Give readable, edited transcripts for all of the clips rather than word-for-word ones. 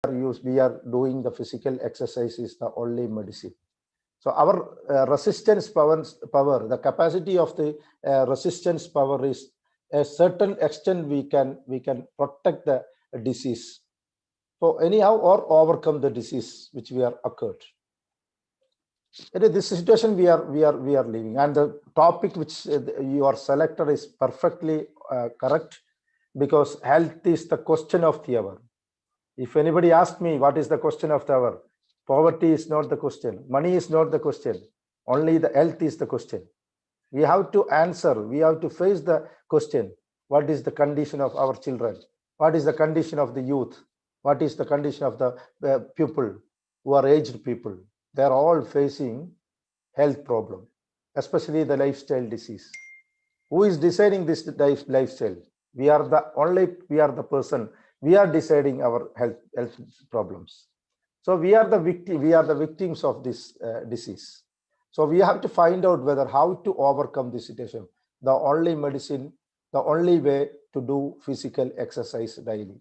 we are doing the physical exercise is the only medicine. So our resistance power, the capacity of the resistance power is a certain extent we can protect the disease. So anyhow, or overcome the disease which we are occurred. It is this situation we are living, and the topic which you are selected is perfectly correct, because health is the question of the hour. If anybody asks me what is the question of the hour, poverty is not the question, money is not the question, only the health is the question. We have to answer, we have to face the question, what is the condition of our children, what is the condition of the youth, what is the condition of the people who are aged people. They are all facing health problem, especially the lifestyle disease. Who is deciding this lifestyle? We are the person. We are deciding our health problems. So we are the victims of this disease. So we have to find out whether how to overcome this situation. The only medicine, the only way to do physical exercise daily.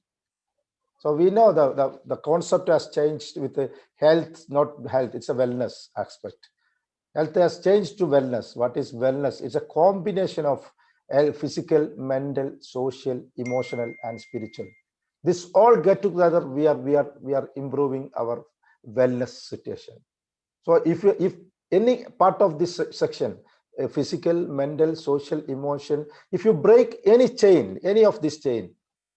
So we know the concept has changed with the health, not health, it's a wellness aspect. Health has changed to wellness. What is wellness? It's a combination of physical, mental, social, emotional, and spiritual. This all get together, we are improving our wellness situation. So if any part of this section, physical, mental, social, emotion, if you break any chain, any of this chain,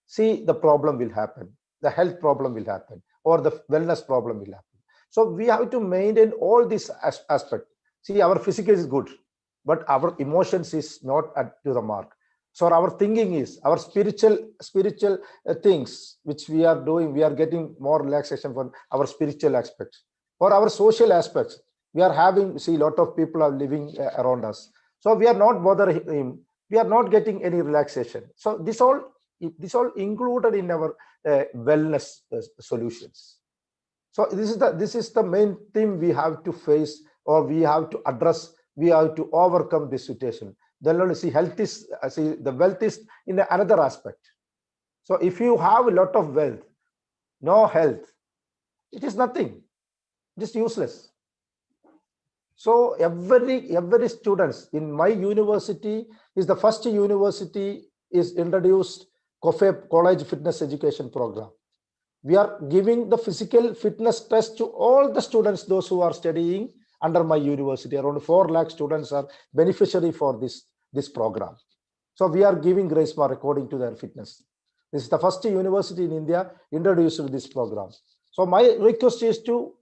see, the problem will happen. The health problem will happen, or the wellness problem will happen. So we have to maintain all this aspect. See, our physical is good, but our emotions is not to the mark. So our thinking is, our spiritual things which we are doing, we are getting more relaxation from our spiritual aspects. For our social aspects, we are having, see, a lot of people are living around us. So we are not bothering him. We are not getting any relaxation. So this all included in our wellness solutions. So this is the main thing we have to face, or we have to address. We have to overcome this situation. Then only see, health is, see, the wealth is in another aspect. So if you have a lot of wealth, no health, it is nothing. It is useless. So every students in my university is the first university is introduced COFE, College Fitness Education Program. We are giving the physical fitness test to all the students, those who are studying under my university. Around 4 lakh students are beneficiary for this program. So we are giving grace mark according to their fitness. This is the first university in India introduced this program. So my request is to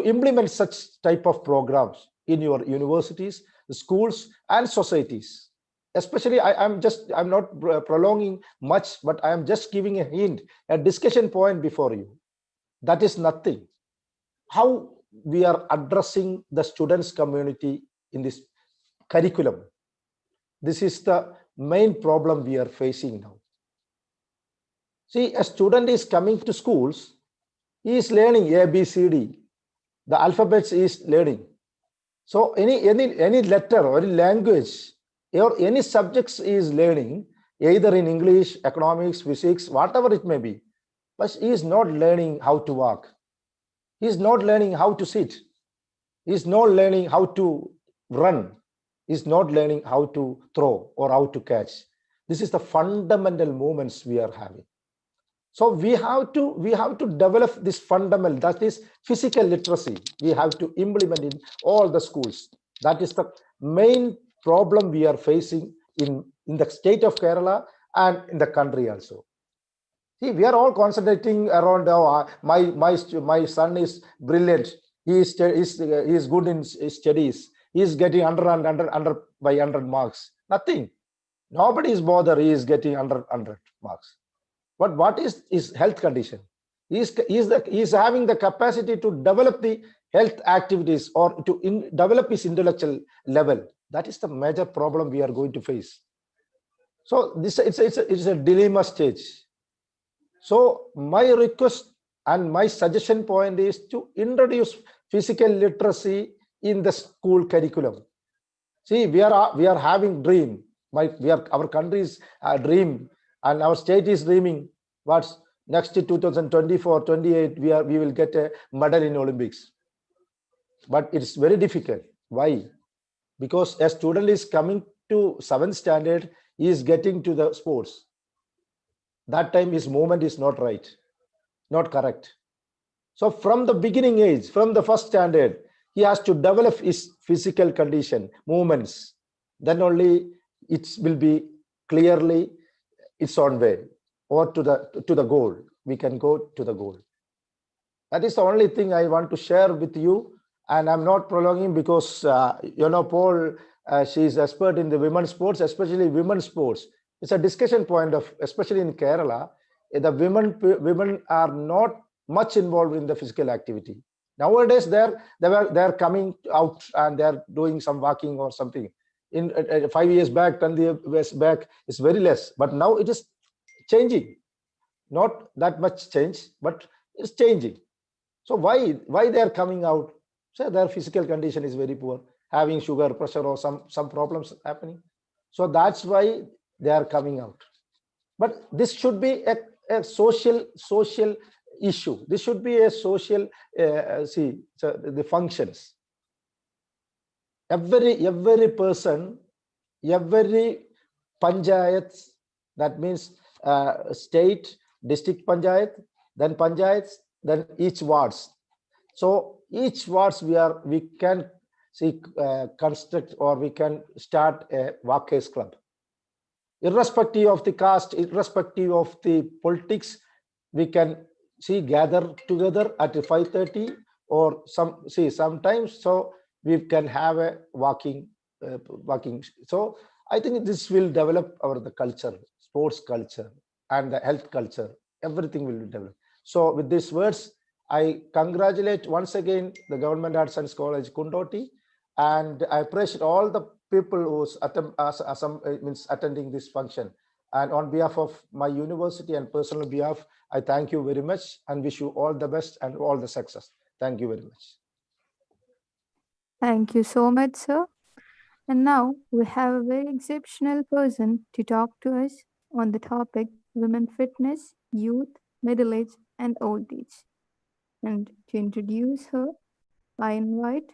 implement such type of programs in your universities, schools, and societies. Especially, I'm not prolonging much, but I am just giving a hint, a discussion point before you. That is nothing. How we are addressing the students' community in this curriculum. This is the main problem we are facing now. See, a student is coming to schools, he is learning A, B, C, D. The alphabets is learning. So any letter or any language or any subjects is learning, either in English, economics, physics, whatever it may be. But he is not learning how to walk. He is not learning how to sit. He is not learning how to run. He is not learning how to throw or how to catch. This is the fundamental movements we are having. So we have to develop this fundamental, that is physical literacy. We have to implement in all the schools. That is the main problem we are facing in the state of Kerala and in the country also. See, we are all concentrating around my son is brilliant. He is good in studies. He is getting under by 100 marks. Nothing. Nobody is bothered. He is getting under 100 marks. But what is his health condition? He is having the capacity to develop the health activities or to develop his intellectual level. That is the major problem we are going to face. So it's a dilemma stage. So my request and my suggestion point is to introduce physical literacy in the school curriculum. See, we are having dream. Our country's dream, and our state is dreaming. What's next 2024-28, we will get a medal in Olympics. But it's very difficult. Why? Because a student is coming to 7th standard, he is getting to the sports. That time his movement is not right, not correct. So from the beginning age, from the first standard, he has to develop his physical condition, movements. Then only it will be clearly its own way, or to the goal. We can go to the goal. That is the only thing I want to share with you. And I'm not prolonging because Paul, she is expert in the women's sports, especially women's sports. It's a discussion point of, especially in Kerala, the women are not much involved in the physical activity. Nowadays, they're coming out and they're doing some walking or something. In 5 years back, 10 years back, it's very less. But now it is changing. Not that much change, but it's changing. So why they are coming out? So their physical condition is very poor, having sugar, pressure, or some problems happening. So that's why they are coming out. But this should be a social issue. This should be a social, the functions. Every person, every panchayat, that means state, district panchayat, then panchayats, then each wards. So each wards we can construct, or we can start a walkers club. Irrespective of the caste, irrespective of the politics, we can gather together at 5:30 or sometimes. So we can have a walking. So I think this will develop the culture, sports culture, and the health culture. Everything will be developed. So with these words, I congratulate once again the Government Arts and College Kondotty, and I appreciate all the people who's attending this function. And on behalf of my university and personal behalf, I thank you very much and wish you all the best and all the success. Thank you very much. Thank you so much, sir. And now we have a very exceptional person to talk to us on the topic women fitness, youth, middle age, and old age. And to introduce her, I invite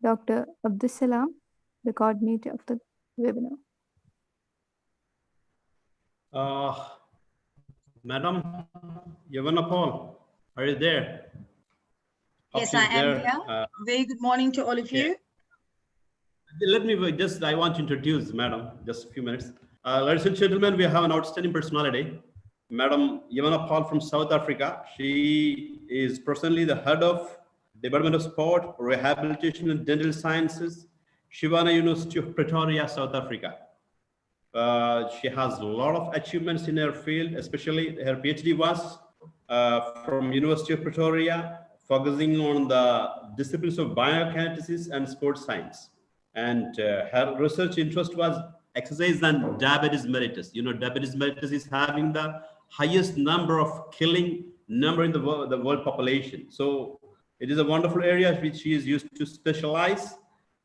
Dr. Abdus Salam, the coordinator of the webinar. Madam YVONNE Paul, are you there? Yes, I am here. Very good morning to all of you. Let me I want to introduce Madam, just a few minutes. Ladies and gentlemen, we have an outstanding personality, Madam YVONNE Paul from South Africa. She is presently the head of Department of Sport, Rehabilitation and Dental Sciences, Shivana University of Pretoria, South Africa. She has a lot of achievements in her field, especially her PhD was from University of Pretoria, focusing on the disciplines of biokinetics and sports science. And her research interest was exercise and diabetes mellitus. You know, diabetes mellitus is having the highest number of killing number in the world population. So it is a wonderful area which she is used to specialize.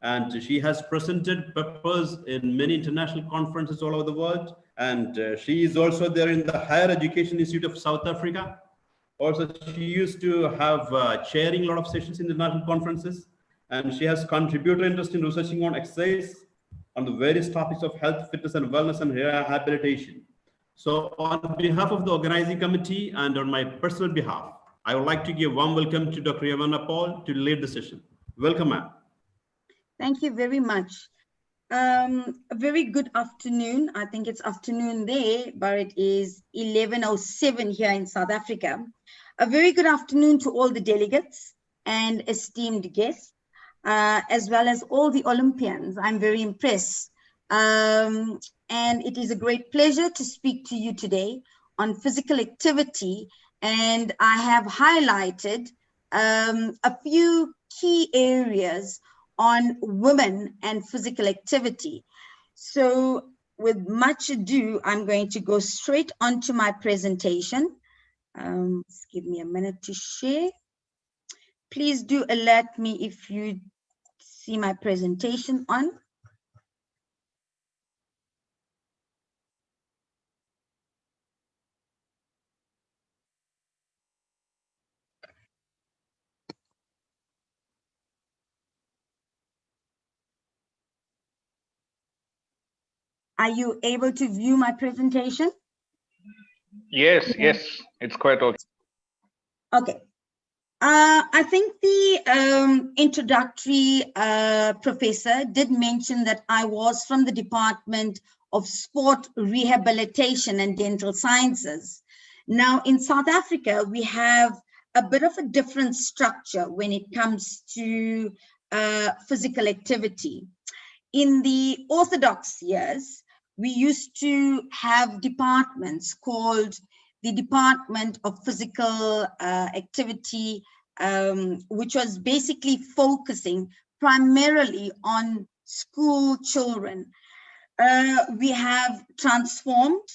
And she has presented papers in many international conferences all over the world. And she is also there in the Higher Education Institute of South Africa. Also, she used to have chairing a lot of sessions in the international conferences. And she has contributed interest in researching on exercise, on the various topics of health, fitness, and wellness and rehabilitation. So on behalf of the organizing committee and on my personal behalf, I would like to give a warm welcome to Dr. YVONNE Paul to lead the session. Welcome, ma'am. Thank you very much. A very good afternoon. I think it's afternoon there, but it is 11:07 here in South Africa. A very good afternoon to all the delegates and esteemed guests, as well as all the Olympians. I'm very impressed. And it is a great pleasure to speak to you today on physical activity. And I have highlighted a few key areas on women and physical activity. So with much ado, I'm going to go straight onto my presentation. Just give me a minute to share. Please do alert me if you see my presentation on. Are you able to view my presentation? Yes, yes, it's quite okay. Okay. I think the introductory professor did mention that I was from the Department of Sport Rehabilitation and Dental Sciences. Now, in South Africa, we have a bit of a different structure when it comes to physical activity. In the Orthodox years, we used to have departments called the Department of Physical Activity, which was basically focusing primarily on school children. We have transformed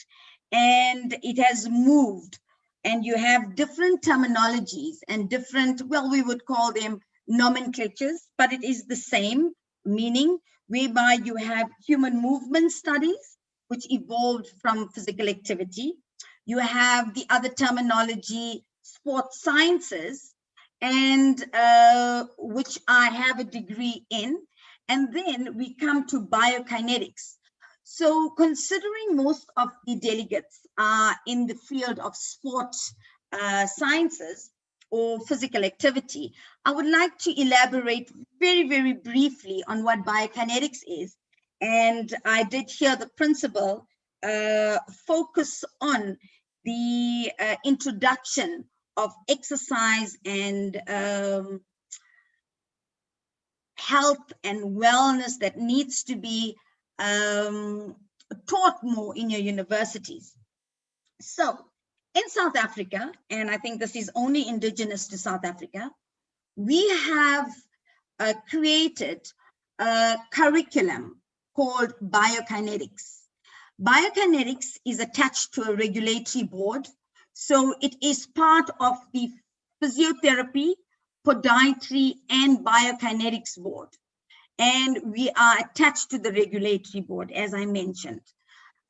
and it has moved, and you have different terminologies and different, well, we would call them nomenclatures, but it is the same meaning, whereby you have human movement studies, which evolved from physical activity. You have the other terminology, sport sciences, and which I have a degree in. And then we come to biokinetics. So considering most of the delegates are in the field of sport sciences or physical activity, I would like to elaborate very, very briefly on what biokinetics is. And I did hear the principal focus on the introduction of exercise and health and wellness that needs to be taught more in your universities. So in South Africa, and I think this is only indigenous to South Africa, we have created a curriculum called biokinetics. Biokinetics is attached to a regulatory board. So it is part of the physiotherapy, podiatry, and biokinetics board. And we are attached to the regulatory board, as I mentioned.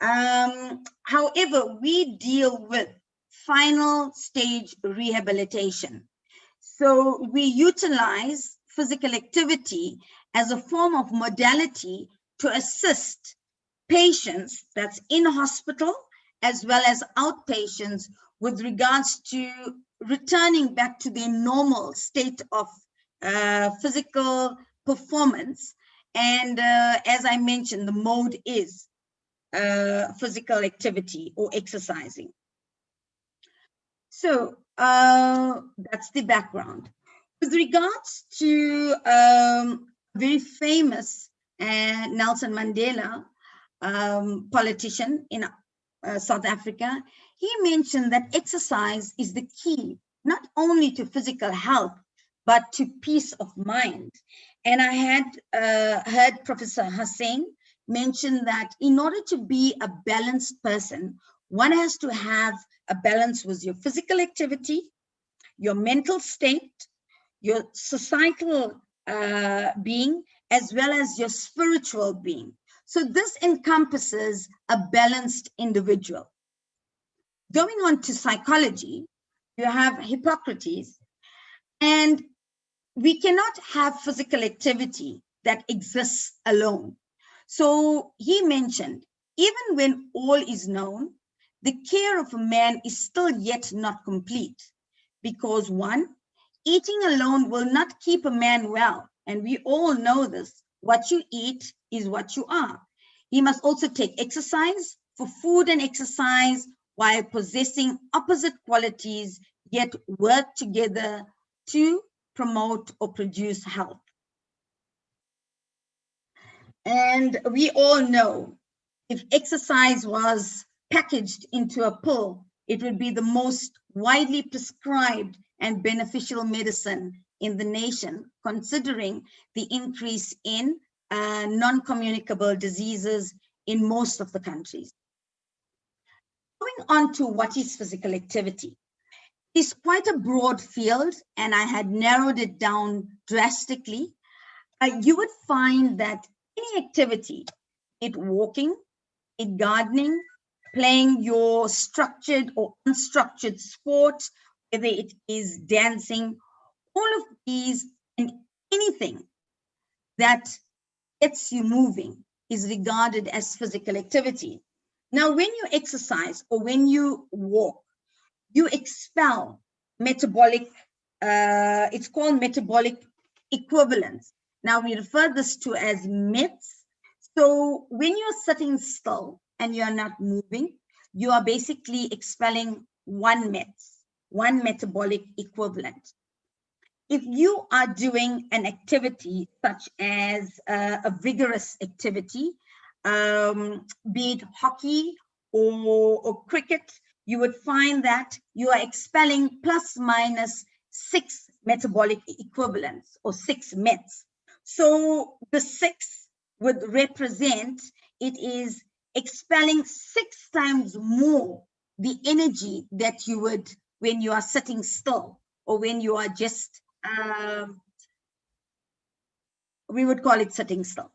However, we deal with final stage rehabilitation. So we utilize physical activity as a form of modality to assist patients that's in hospital as well as outpatients with regards to returning back to their normal state of physical performance. And as I mentioned, the mode is physical activity or exercising. So that's the background. With regards to very famous Nelson Mandela, politician in South Africa, he mentioned that exercise is the key, not only to physical health, but to peace of mind. And I had heard Professor Hussain mention that in order to be a balanced person, one has to have a balance with your physical activity, your mental state, your societal being, as well as your spiritual being. So this encompasses a balanced individual. Going on to psychology, you have Hippocrates, and we cannot have physical activity that exists alone. So he mentioned, even when all is known, the care of a man is still yet not complete, because one, eating alone will not keep a man well. And we all know this. What you eat is what you are. He must also take exercise, for food and exercise, while possessing opposite qualities, yet work together to promote or produce health. And we all know if exercise was packaged into a pill, it would be the most widely prescribed and beneficial medicine in the nation, considering the increase in non-communicable diseases in most of the countries. Going on to what is physical activity. It's quite a broad field, and I had narrowed it down drastically. You would find that any activity, it walking, it gardening, playing your structured or unstructured sport, whether it is dancing, all of these and anything that gets you moving is regarded as physical activity. Now, when you exercise or when you walk, you expel metabolic, it's called metabolic equivalence. Now, we refer this to as METs. So when you're sitting still and you're not moving, you are basically expelling one metabolic equivalent. If you are doing an activity such as a vigorous activity, be it hockey or cricket, you would find that you are expelling plus minus 6 metabolic equivalents or 6 METs. So the 6 would represent, it is expelling 6 times more the energy that you would when you are sitting still or when you are just, we would call it sitting still.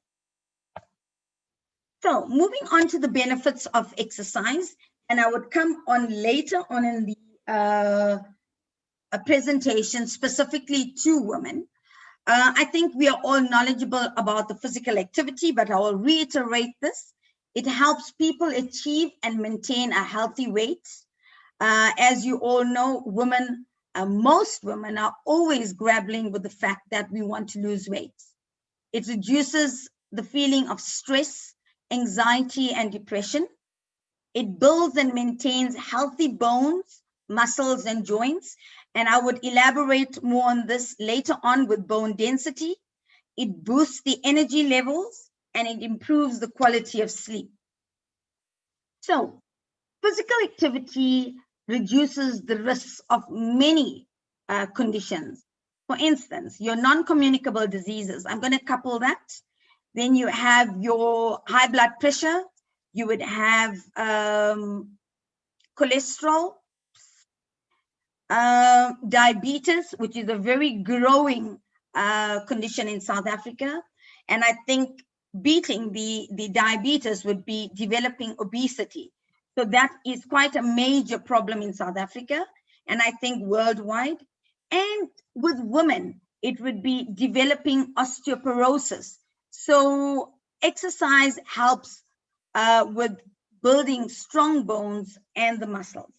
So moving on to the benefits of exercise, and I would come on later on in the a presentation specifically to women. I think we are all knowledgeable about the physical activity, but I will reiterate this. It helps people achieve and maintain a healthy weight. As you all know, women, most women are always grappling with the fact that we want to lose weight. It reduces the feeling of stress, anxiety, and depression. It builds and maintains healthy bones, muscles, and joints. And I would elaborate more on this later on with bone density. It boosts the energy levels and it improves the quality of sleep. So, physical activity reduces the risks of many conditions. For instance, your non-communicable diseases. I'm going to couple that. Then you have your high blood pressure. You would have cholesterol, diabetes, which is a very growing condition in South Africa. And I think beating the diabetes would be developing obesity. So that is quite a major problem in South Africa, and I think worldwide. And with women, it would be developing osteoporosis. So exercise helps with building strong bones and the muscles.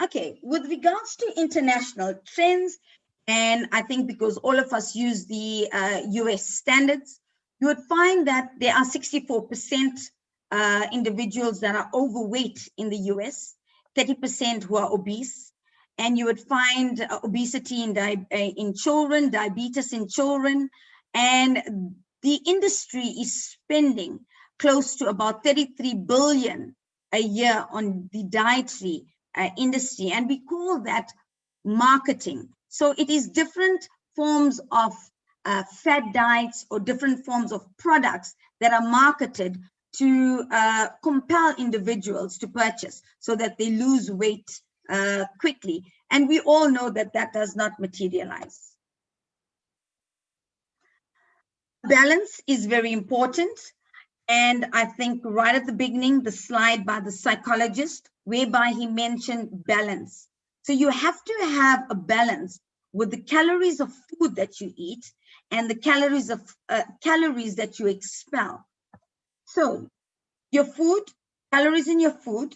Okay, with regards to international trends, and I think because all of us use the US standards, you would find that there are 64% individuals that are overweight in the US, 30% who are obese, and you would find obesity in children, diabetes in children, and the industry is spending close to about 33 billion a year on the dietary industry, and we call that marketing. So it is different forms of fat diets or different forms of products that are marketed to compel individuals to purchase so that they lose weight quickly. And we all know that that does not materialize. Balance is very important. And I think right at the beginning, the slide by the psychologist, whereby he mentioned balance. So you have to have a balance with the calories of food that you eat and the calories that you expel. So your food, calories in your food,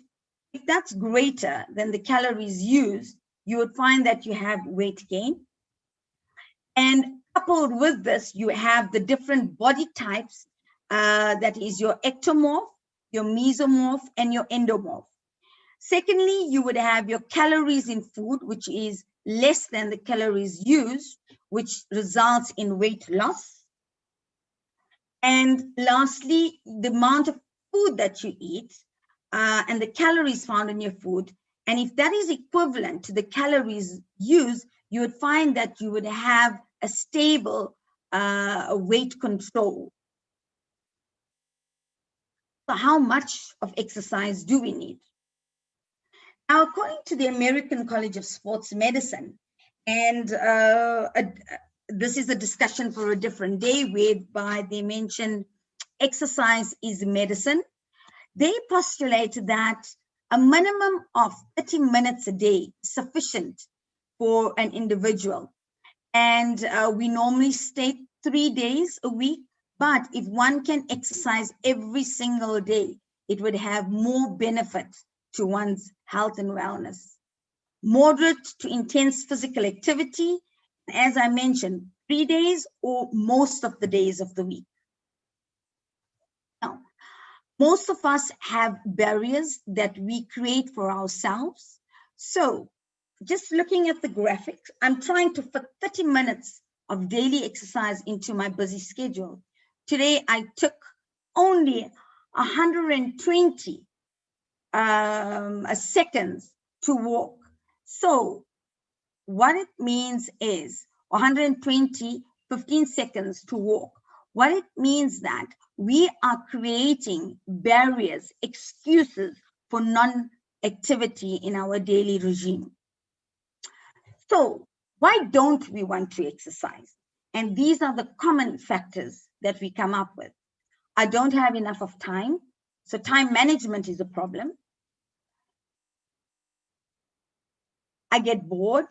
if that's greater than the calories used, you would find that you have weight gain. And coupled with this, you have the different body types. That is your ectomorph, your mesomorph, and your endomorph. Secondly, you would have your calories in food, which is less than the calories used, which results in weight loss. And lastly, the amount of food that you eat and the calories found in your food. And if that is equivalent to the calories used, you would find that you would have a stable weight control. So how much of exercise do we need? Now, according to the American College of Sports Medicine and this is a discussion for a different day, whereby they mention exercise is medicine. They postulate that a minimum of 30 minutes a day is sufficient for an individual. And we normally state 3 days a week, but if one can exercise every single day, it would have more benefit to one's health and wellness. Moderate to intense physical activity, as I mentioned, 3 days or most of the days of the week. Now, most of us have barriers that we create for ourselves. So just looking at the graphics, I'm trying to fit 30 minutes of daily exercise into my busy schedule. Today, I took only 120 seconds to walk. So what it means is 120, 15 seconds to walk. What it means that we are creating barriers, excuses for non-activity in our daily regime. So why don't we want to exercise? And these are the common factors that we come up with. I don't have enough of time. So time management is a problem. I get bored.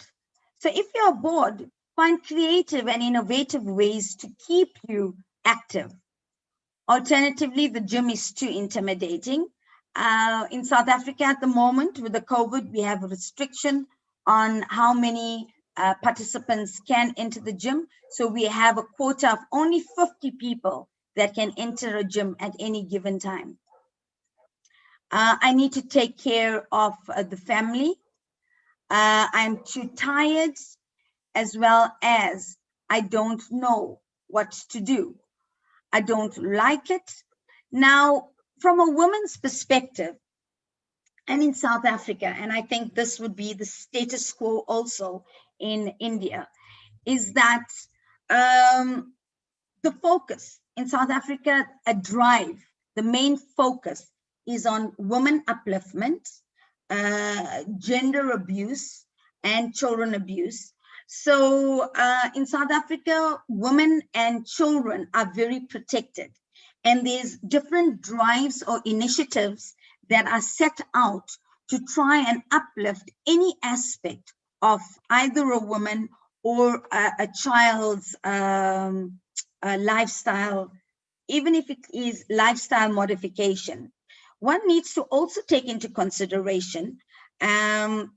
So if you're bored, find creative and innovative ways to keep you active. Alternatively, the gym is too intimidating. In South Africa at the moment, with the COVID, we have a restriction on how many participants can enter the gym. So we have a quota of only 50 people that can enter a gym at any given time. I need to take care of the family. I'm too tired, as well as I don't know what to do. I don't like it. Now, from a woman's perspective, and in South Africa, and I think this would be the status quo also in India, is that the focus in South Africa, a drive, the main focus is on women upliftment, gender abuse, and children abuse. So in South Africa, women and children are very protected. And there's different drives or initiatives that are set out to try and uplift any aspect of either a woman or a child's lifestyle, even if it is lifestyle modification. One needs to also take into consideration, and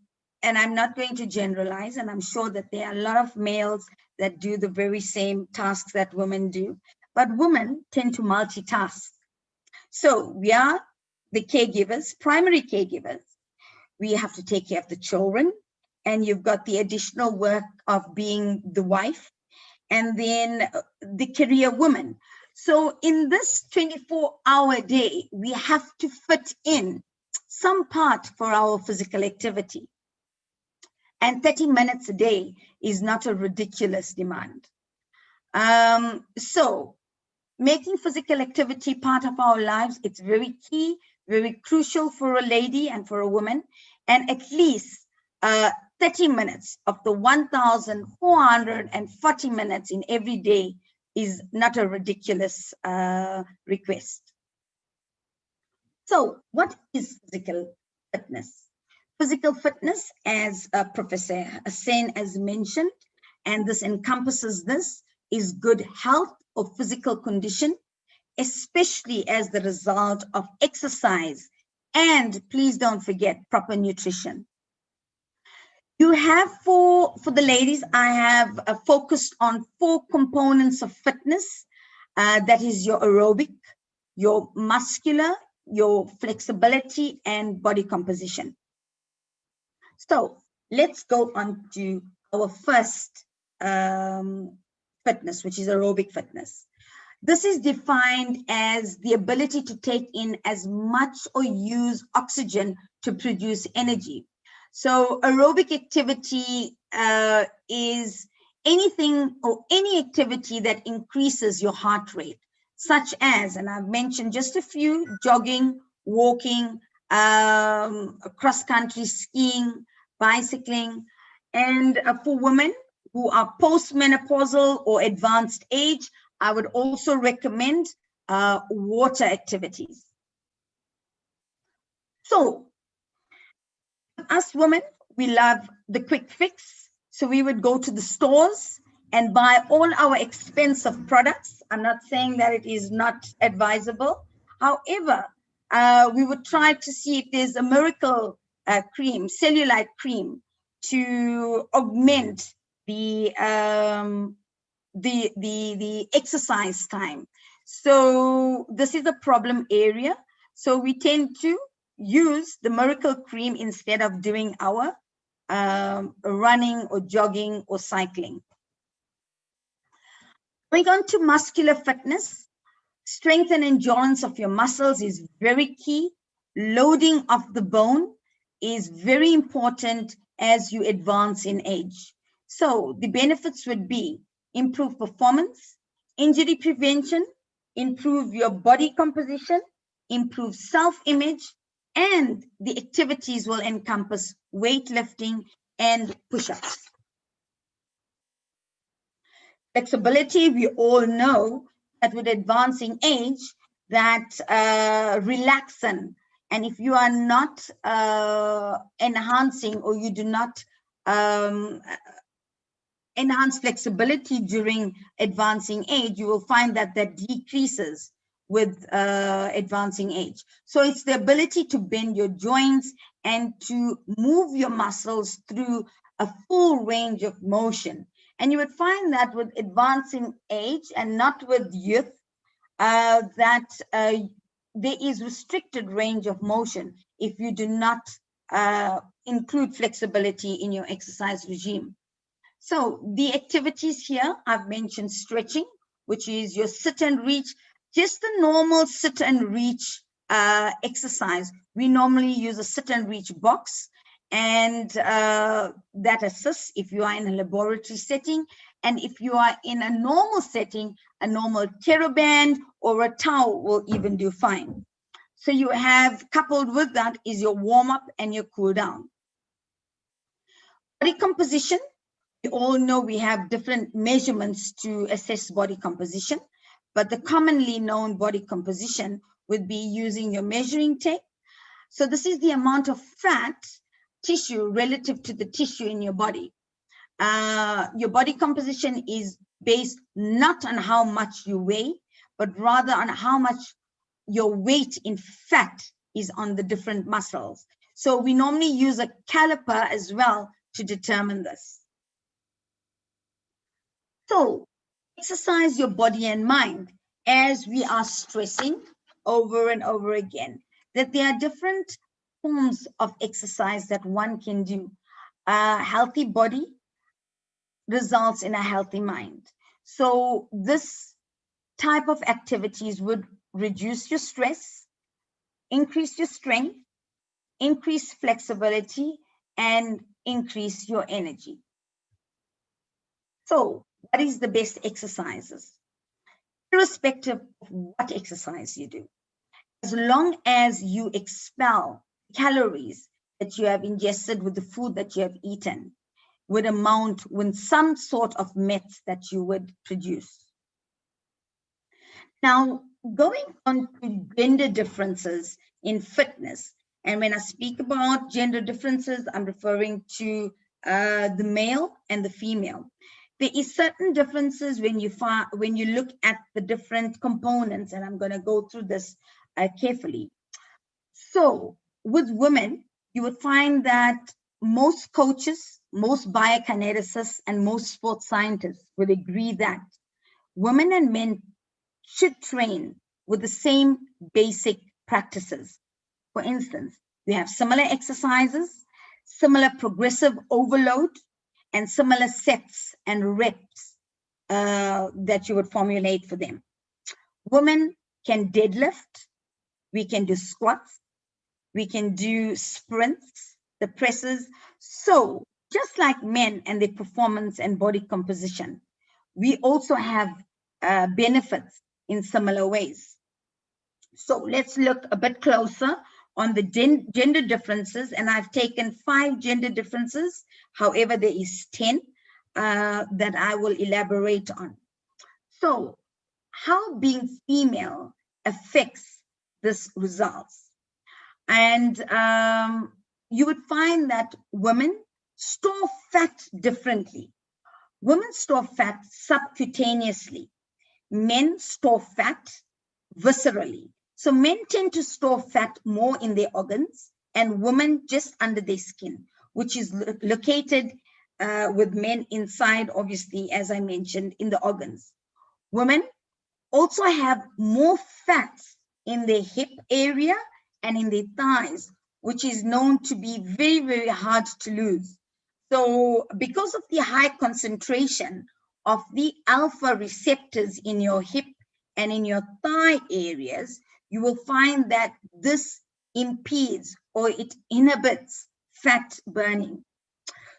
I'm not going to generalize, and I'm sure that there are a lot of males that do the very same tasks that women do, but women tend to multitask. So we are the caregivers, primary caregivers. We have to take care of the children, and you've got the additional work of being the wife, and then the career woman. So in this 24-hour day, we have to fit in some part for our physical activity. And 30 minutes a day is not a ridiculous demand. So making physical activity part of our lives, it's very key, very crucial for a lady and for a woman. And at least 30 minutes of the 1,440 minutes in every day is not a ridiculous request. So what is physical fitness? Physical fitness, as Professor Hussain has mentioned, and this encompasses this, is good health or physical condition, especially as the result of exercise, and please don't forget proper nutrition. You have for the ladies, I have focused on 4 components of fitness. That is your aerobic, your muscular, your flexibility, and body composition. So let's go on to our first fitness, which is aerobic fitness. This is defined as the ability to take in as much or use oxygen to produce energy. So aerobic activity is anything or any activity that increases your heart rate, such as, and I've mentioned just a few, jogging, walking, cross-country skiing, bicycling. And for women, who are postmenopausal or advanced age, I would also recommend water activities. So, us women, we love the quick fix. So we would go to the stores and buy all our expensive products. I'm not saying that it is not advisable. However, we would try to see if there's a miracle cream, cellulite cream, to augment the exercise time. So this is a problem area. So we tend to use the miracle cream instead of doing our running or jogging or cycling. Going on to muscular fitness, strength and endurance of your muscles is very key. Loading of the bone is very important as you advance in age. So the benefits would be improve performance, injury prevention, improve your body composition, improve self-image, and the activities will encompass weightlifting and push-ups. Flexibility, we all know that with advancing age, that relaxin, and if you are not enhancing or you do not enhance flexibility during advancing age, you will find that that decreases with advancing age. So it's the ability to bend your joints and to move your muscles through a full range of motion. And you would find that with advancing age and not with youth, that there is restricted range of motion if you do not include flexibility in your exercise regime. So the activities here, I've mentioned stretching, which is your sit and reach, just the normal sit and reach exercise. We normally use a sit and reach box, and that assists if you are in a laboratory setting. And if you are in a normal setting, a normal TheraBand or a towel will even do fine. So you have, coupled with that is your warm up and your cool down. Body composition. We all know we have different measurements to assess body composition, but the commonly known body composition would be using your measuring tape. So this is the amount of fat tissue relative to the tissue in your body. Your body composition is based not on how much you weigh, but rather on how much your weight in fat is on the different muscles. So we normally use a caliper as well to determine this. So exercise your body and mind, as we are stressing over and over again, that there are different forms of exercise that one can do. A healthy body results in a healthy mind. So this type of activities would reduce your stress, increase your strength, increase flexibility, and increase your energy. So what is the best exercises? Irrespective of what exercise you do, as long as you expel calories that you have ingested with the food that you have eaten, would amount with some sort of meth that you would produce. Now, going on to gender differences in fitness, and when I speak about gender differences, I'm referring to the male and the female. There is certain differences when you look at the different components, and I'm going to go through this carefully. So with women, you would find that most coaches, most biokineticists, and most sports scientists would agree that women and men should train with the same basic practices. For instance, we have similar exercises, similar progressive overload, and similar sets and reps that you would formulate for them. Women can deadlift, we can do squats, we can do sprints, the presses. So just like men and their performance and body composition, we also have benefits in similar ways. So let's look a bit closer on the gender differences, and I've taken 5 gender differences. However, there is 10. that I will elaborate on. So, how being female affects this results. And you would find that women store fat differently. Women store fat subcutaneously. Men store fat viscerally. So men tend to store fat more in their organs and women just under their skin, which is located with men inside, obviously, as I mentioned, in the organs. Women also have more fats in their hip area and in their thighs, which is known to be very, very hard to lose. So because of the high concentration of the alpha receptors in your hip and in your thigh areas, you will find that this impedes or it inhibits fat burning.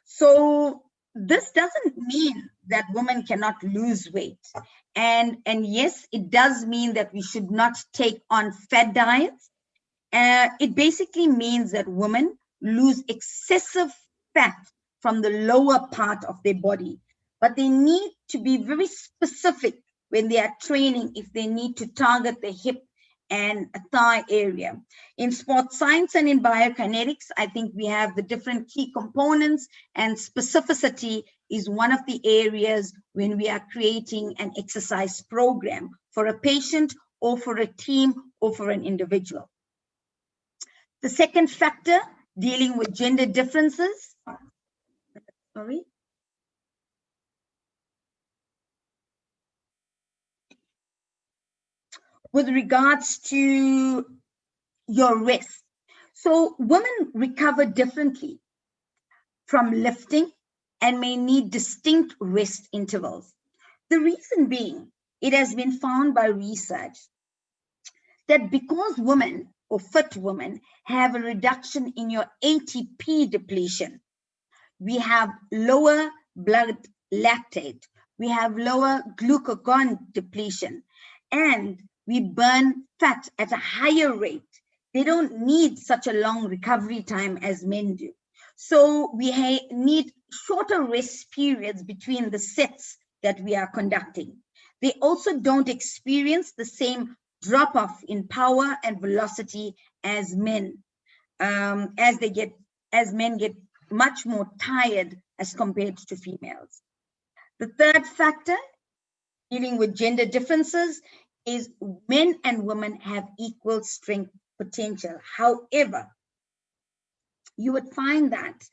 So this doesn't mean that women cannot lose weight. And yes, it does mean that we should not take on fat diets. It basically means that women lose excessive fat from the lower part of their body, but they need to be very specific when they are training if they need to target the hip and thigh area. In sports science and in biokinetics, I think we have the different key components, and specificity is one of the areas when we are creating an exercise program for a patient or for a team or for an individual. The second factor, dealing with gender differences. Sorry. With regards to your rest. So women recover differently from lifting and may need distinct rest intervals. The reason being, it has been found by research that because women or fit women have a reduction in your ATP depletion, we have lower blood lactate, we have lower glucagon depletion, and we burn fat at a higher rate. They don't need such a long recovery time as men do. So we need shorter rest periods between the sets that we are conducting. They also don't experience the same drop-off in power and velocity as men, as men get much more tired as compared to females. The third factor, dealing with gender differences, is men and women have equal strength potential. However, you would find that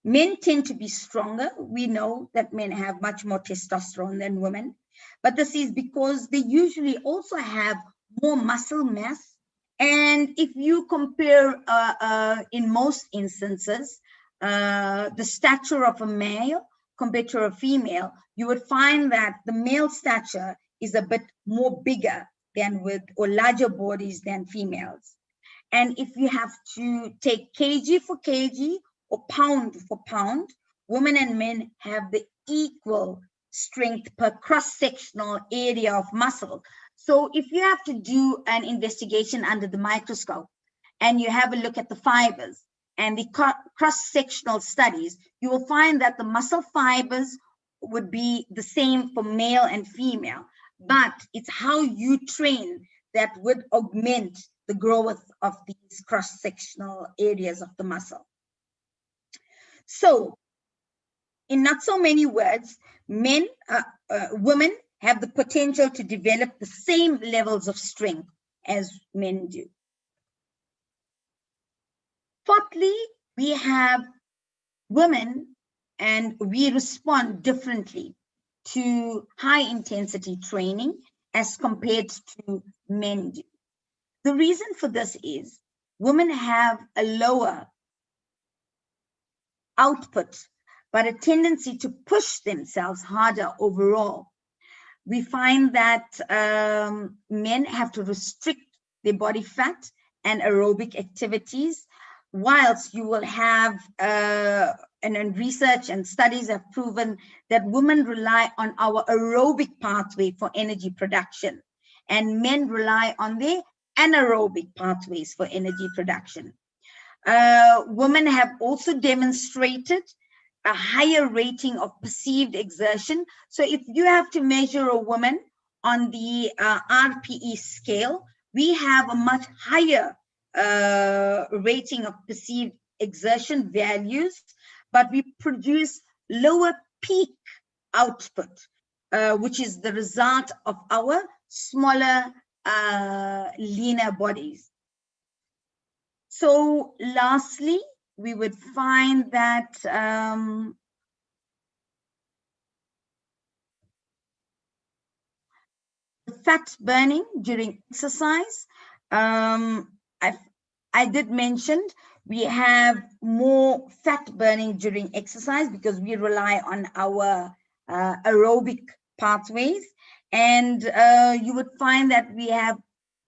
men tend to be stronger. We know that men have much more testosterone than women, but this is because they usually also have more muscle mass. And if you compare, in most instances, the stature of a male compared to a female, you would find that the male stature is a bit more bigger than or larger bodies than females. And if you have to take kg for kg or pound for pound, women and men have the equal strength per cross-sectional area of muscle. So if you have to do an investigation under the microscope and you have a look at the fibers and the cross-sectional studies, you will find that the muscle fibers would be the same for male and female, but it's how you train that would augment the growth of these cross-sectional areas of the muscle. So, in not so many words, women have the potential to develop the same levels of strength as men do. Fourthly, we have women, and we respond differently to high-intensity training as compared to men do. The reason for this is women have a lower output, but a tendency to push themselves harder overall. We find that men have to restrict their body fat and aerobic activities, whilst you will have, and research and studies have proven that women rely on our aerobic pathway for energy production, and men rely on their anaerobic pathways for energy production. Women have also demonstrated a higher rating of perceived exertion. So if you have to measure a woman on the RPE scale, we have a much higher rating of perceived exertion values, but we produce lower peak output, which is the result of our smaller, leaner bodies. So lastly, we would find that fat burning during exercise, I did mention we have more fat burning during exercise because we rely on our aerobic pathways, and you would find that we have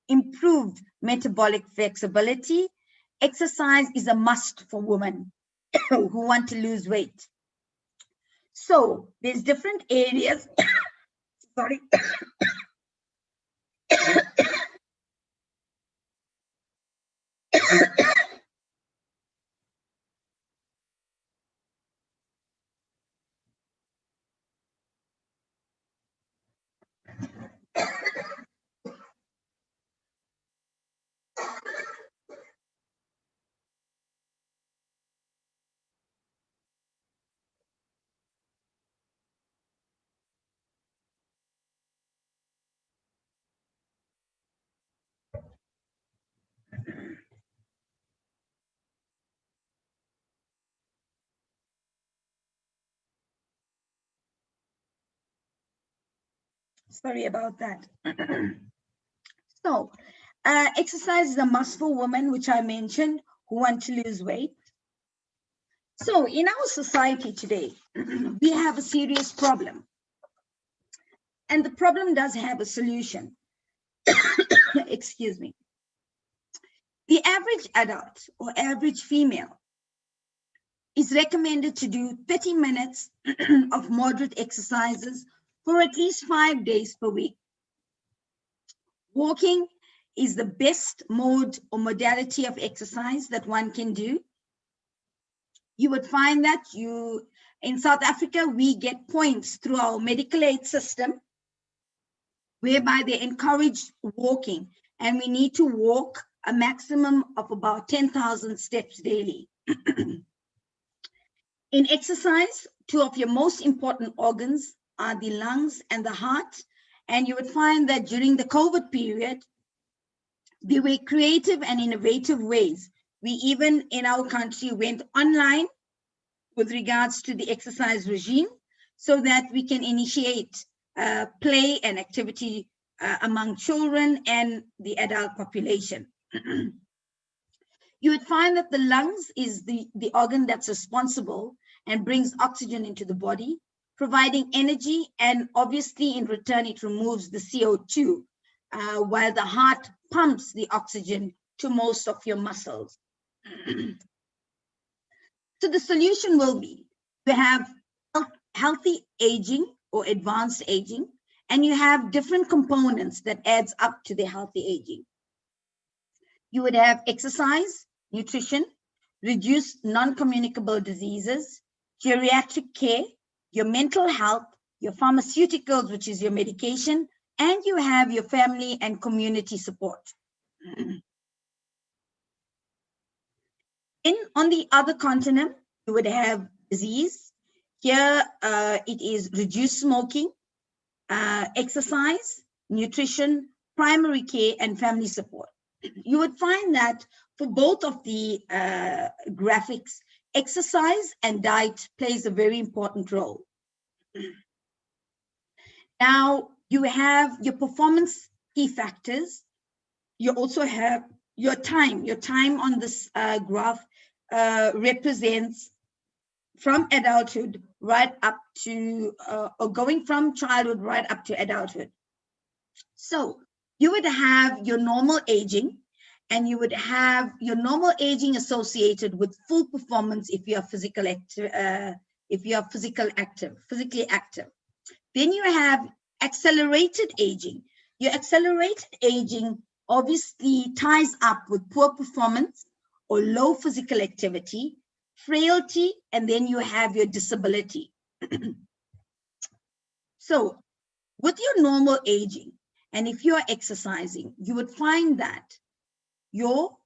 improved metabolic flexibility. Exercise is a must for women who want to lose weight. So there's different areas. Sorry. Sorry about that. So, exercise is a must for women, which I mentioned, who want to lose weight. So, in our society today, we have a serious problem. And the problem does have a solution. Excuse me. The average adult or average female is recommended to do 30 minutes of moderate exercises for at least 5 days per week. Walking is the best mode or modality of exercise that one can do. You would find that in South Africa, we get points through our medical aid system, whereby they encourage walking, and we need to walk a maximum of about 10,000 steps daily. In exercise, two of your most important organs are the lungs and the heart. And you would find that during the COVID period, there were creative and innovative ways. We even in our country went online with regards to the exercise regime so that we can initiate play and activity among children and the adult population. You would find that the lungs is the organ that's responsible and brings oxygen into the body, providing energy, and obviously in return it removes the CO2, while the heart pumps the oxygen to most of your muscles. So the solution will be to have healthy aging or advanced aging, and you have different components that adds up to the healthy aging. You would have exercise, nutrition, reduced non-communicable diseases, geriatric care, your mental health, your pharmaceuticals, which is your medication, and you have your family and community support. On the other continent, you would have disease. Here, it is reduced smoking, exercise, nutrition, primary care, and family support. You would find that for both of the graphics, exercise and diet plays a very important role. Now, you have your performance key factors. You also have your time. Your time on this graph represents from adulthood right up to, or going from childhood right up to adulthood. So you would have your normal aging, and you would have your normal aging associated with full performance if you are physically active. Then you have accelerated aging. Your accelerated aging obviously ties up with poor performance or low physical activity, frailty, and then you have your disability. So with your normal aging, and if you're exercising, you would find that your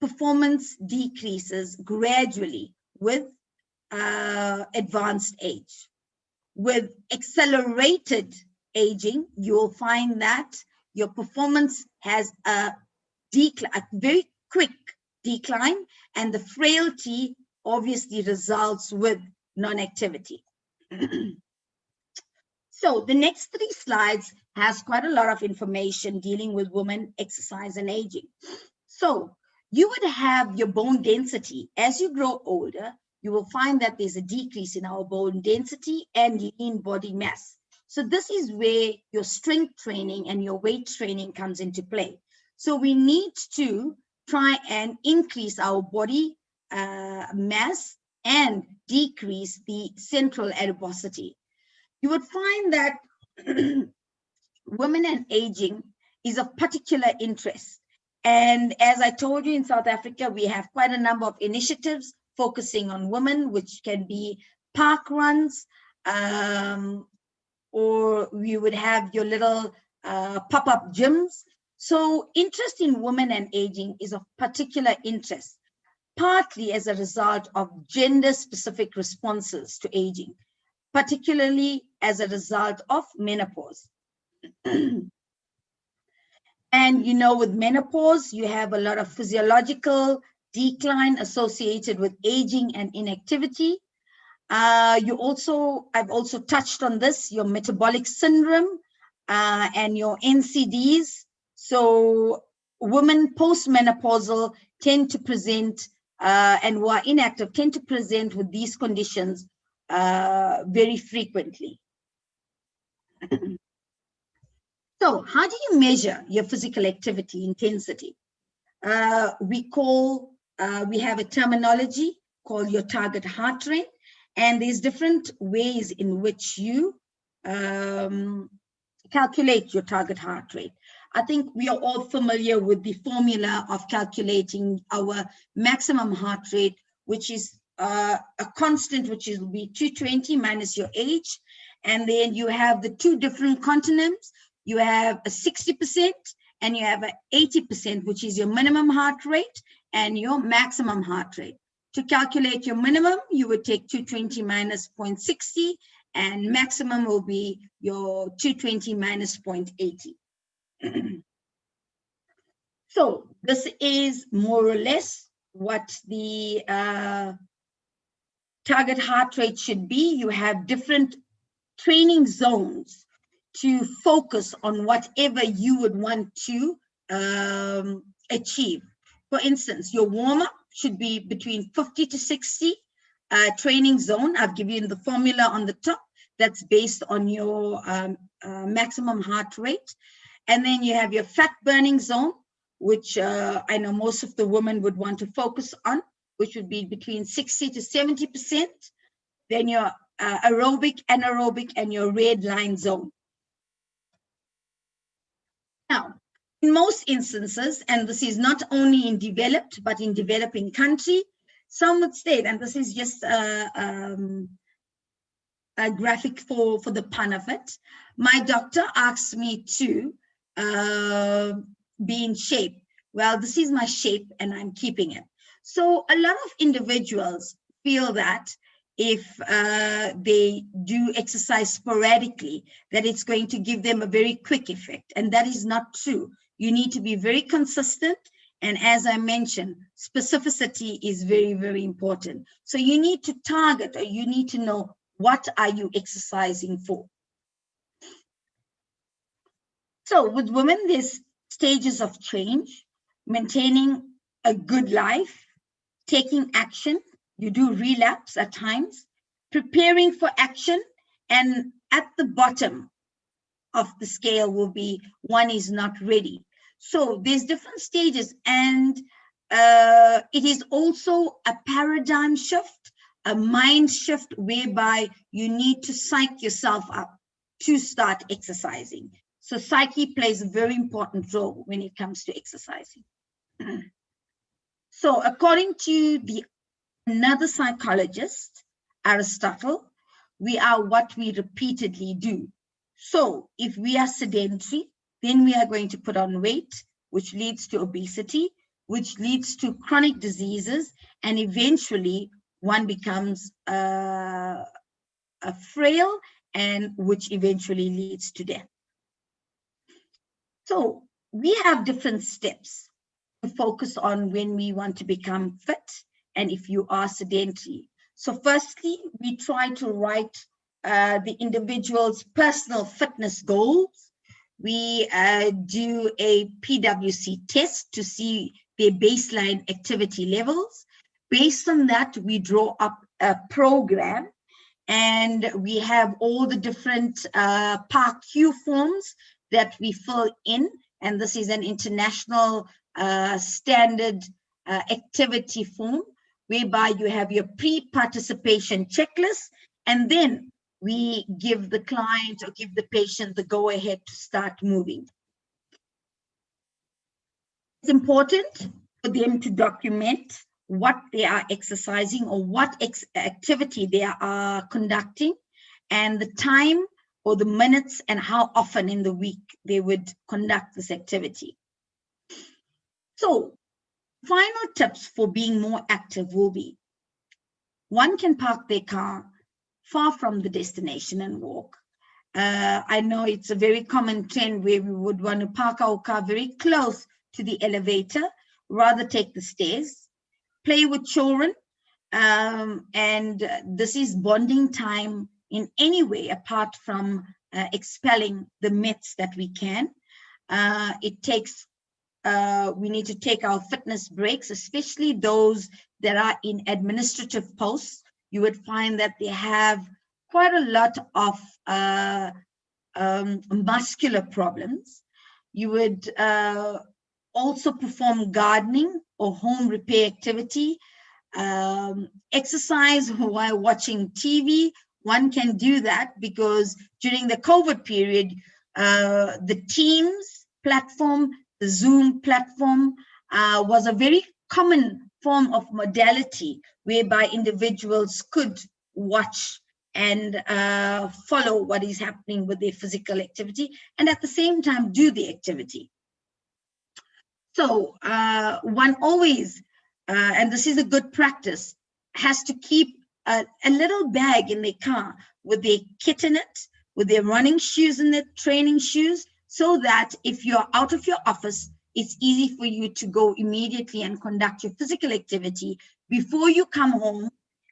performance decreases gradually with advanced age. With accelerated aging, you'll find that your performance has a very quick decline, and the frailty obviously results with non-activity. So the next 3 slides has quite a lot of information dealing with women, exercise, and aging. So you would have your bone density. As you grow older, you will find that there's a decrease in our bone density and lean body mass. So this is where your strength training and your weight training comes into play. So we need to try and increase our body mass and decrease the central adiposity. You would find that women and aging is of particular interest. And as I told you, in South Africa, we have quite a number of initiatives focusing on women, which can be park runs, or we would have your little pop-up gyms. So interest in women and aging is of particular interest, partly as a result of gender-specific responses to aging, particularly as a result of menopause. And, you know, with menopause, you have a lot of physiological decline associated with aging and inactivity. I've also touched on this, your metabolic syndrome and your NCDs. So women postmenopausal tend to present and who are inactive tend to present with these conditions very frequently. So how do you measure your physical activity intensity? We have a terminology called your target heart rate, and there's different ways in which you calculate your target heart rate. I think we are all familiar with the formula of calculating our maximum heart rate, which is a constant, which will be 220 minus your age. And then you have the 2 different continents. You have a 60% and you have an 80%, which is your minimum heart rate and your maximum heart rate. To calculate your minimum, you would take 220 minus 0.60, and maximum will be your 220 minus 0.80. So this is more or less what the target heart rate should be. You have different training zones to focus on whatever you would want to achieve. For instance, your warm-up should be between 50 to 60 training zone. I've given you the formula on the top that's based on your maximum heart rate. And then you have your fat burning zone, which I know most of the women would want to focus on, which would be between 60 to 70%. Then your aerobic, anaerobic, and your red line zone. Now, in most instances, and this is not only in developed, but in developing country, some would state, and this is just a graphic for the pun of it, my doctor asks me to be in shape. Well, this is my shape and I'm keeping it. So a lot of individuals feel that if they do exercise sporadically, that it's going to give them a very quick effect. And that is not true. You need to be very consistent. And as I mentioned, specificity is very, very important. So you need to target, or you need to know, what are you exercising for? So with women, there's stages of change, maintaining a good life, taking action. You do relapse at times, preparing for action, and at the bottom of the scale will be one is not ready. So there's different stages, and it is also a paradigm shift, a mind shift, whereby you need to psych yourself up to start exercising. So psyche plays a very important role when it comes to exercising. So according to the another psychologist, Aristotle, we are what we repeatedly do. So if we are sedentary, then we are going to put on weight, which leads to obesity, which leads to chronic diseases, and eventually one becomes frail, and which eventually leads to death. So we have different steps to focus on when we want to become fit and if you are sedentary. So firstly, we try to write the individual's personal fitness goals. We do a PWC test to see their baseline activity levels. Based on that, we draw up a program, and we have all the different PARQ forms that we fill in. And this is an international standard activity form, whereby you have your pre-participation checklist, and then we give the client or give the patient the go-ahead to start moving. It's important for them to document what they are exercising or what activity they are conducting, and the time or the minutes and how often in the week they would conduct this activity. So final tips for being more active will be, one can park their car far from the destination and walk. I know it's a very common trend where we would want to park our car very close to the elevator, rather take the stairs, play with children, and this is bonding time in any way apart from expelling the myths that we can. We need to take our fitness breaks, especially those that are in administrative posts. You would find that they have quite a lot of muscular problems. You would also perform gardening or home repair activity, exercise while watching TV. One can do that because during the COVID period, the Teams platform, the Zoom platform was a very common form of modality whereby individuals could watch and follow what is happening with their physical activity and at the same time do the activity. So one always, and this is a good practice, has to keep a little bag in their car with their kit in it, with their running shoes and their training shoes, so that if you're out of your office, it's easy for you to go immediately and conduct your physical activity before you come home